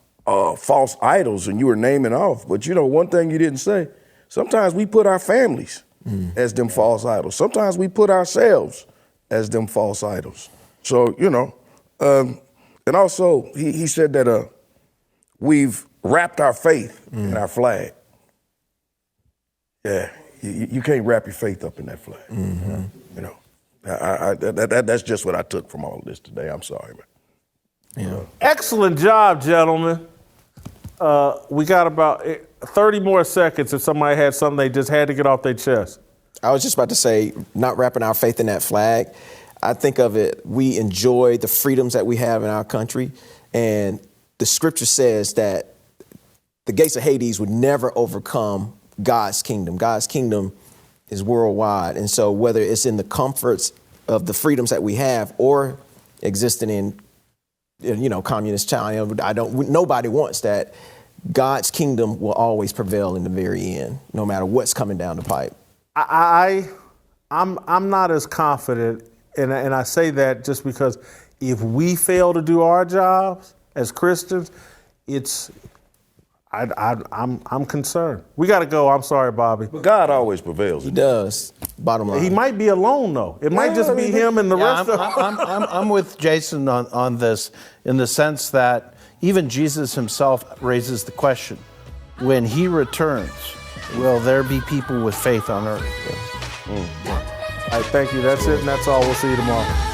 false idols and you were naming off, but you know, one thing you didn't say, sometimes we put our families as them false idols. Sometimes we put ourselves as them false idols. So, you know, and also he said that we've wrapped our faith in our flag. Yeah, you can't wrap your faith up in that flag. You know. That's just what I took from all of this today. I'm sorry, man. Yeah. Excellent job, gentlemen. We got about 30 more seconds if somebody had something they just had to get off their chest. I was just about to say, not wrapping our faith in that flag. I think of it, we enjoy the freedoms that we have in our country. And the scripture says that the gates of Hades would never overcome God's kingdom. God's kingdom is worldwide. And so whether it's in the comforts of the freedoms that we have or existing in, you know, communist China, nobody wants that. God's kingdom will always prevail in the very end, no matter what's coming down the pipe. I'm not as confident, and I say that just because if we fail to do our jobs as Christians, I'm concerned. We got to go. I'm sorry, Bobby. But God always prevails. He does. Bottom line. He might be alone, though. It might just be him and the rest of them. I'm with Jason on this in the sense that even Jesus himself raises the question, when he returns, will there be people with faith on earth? All right, thank you. That's it, and that's all. We'll see you tomorrow.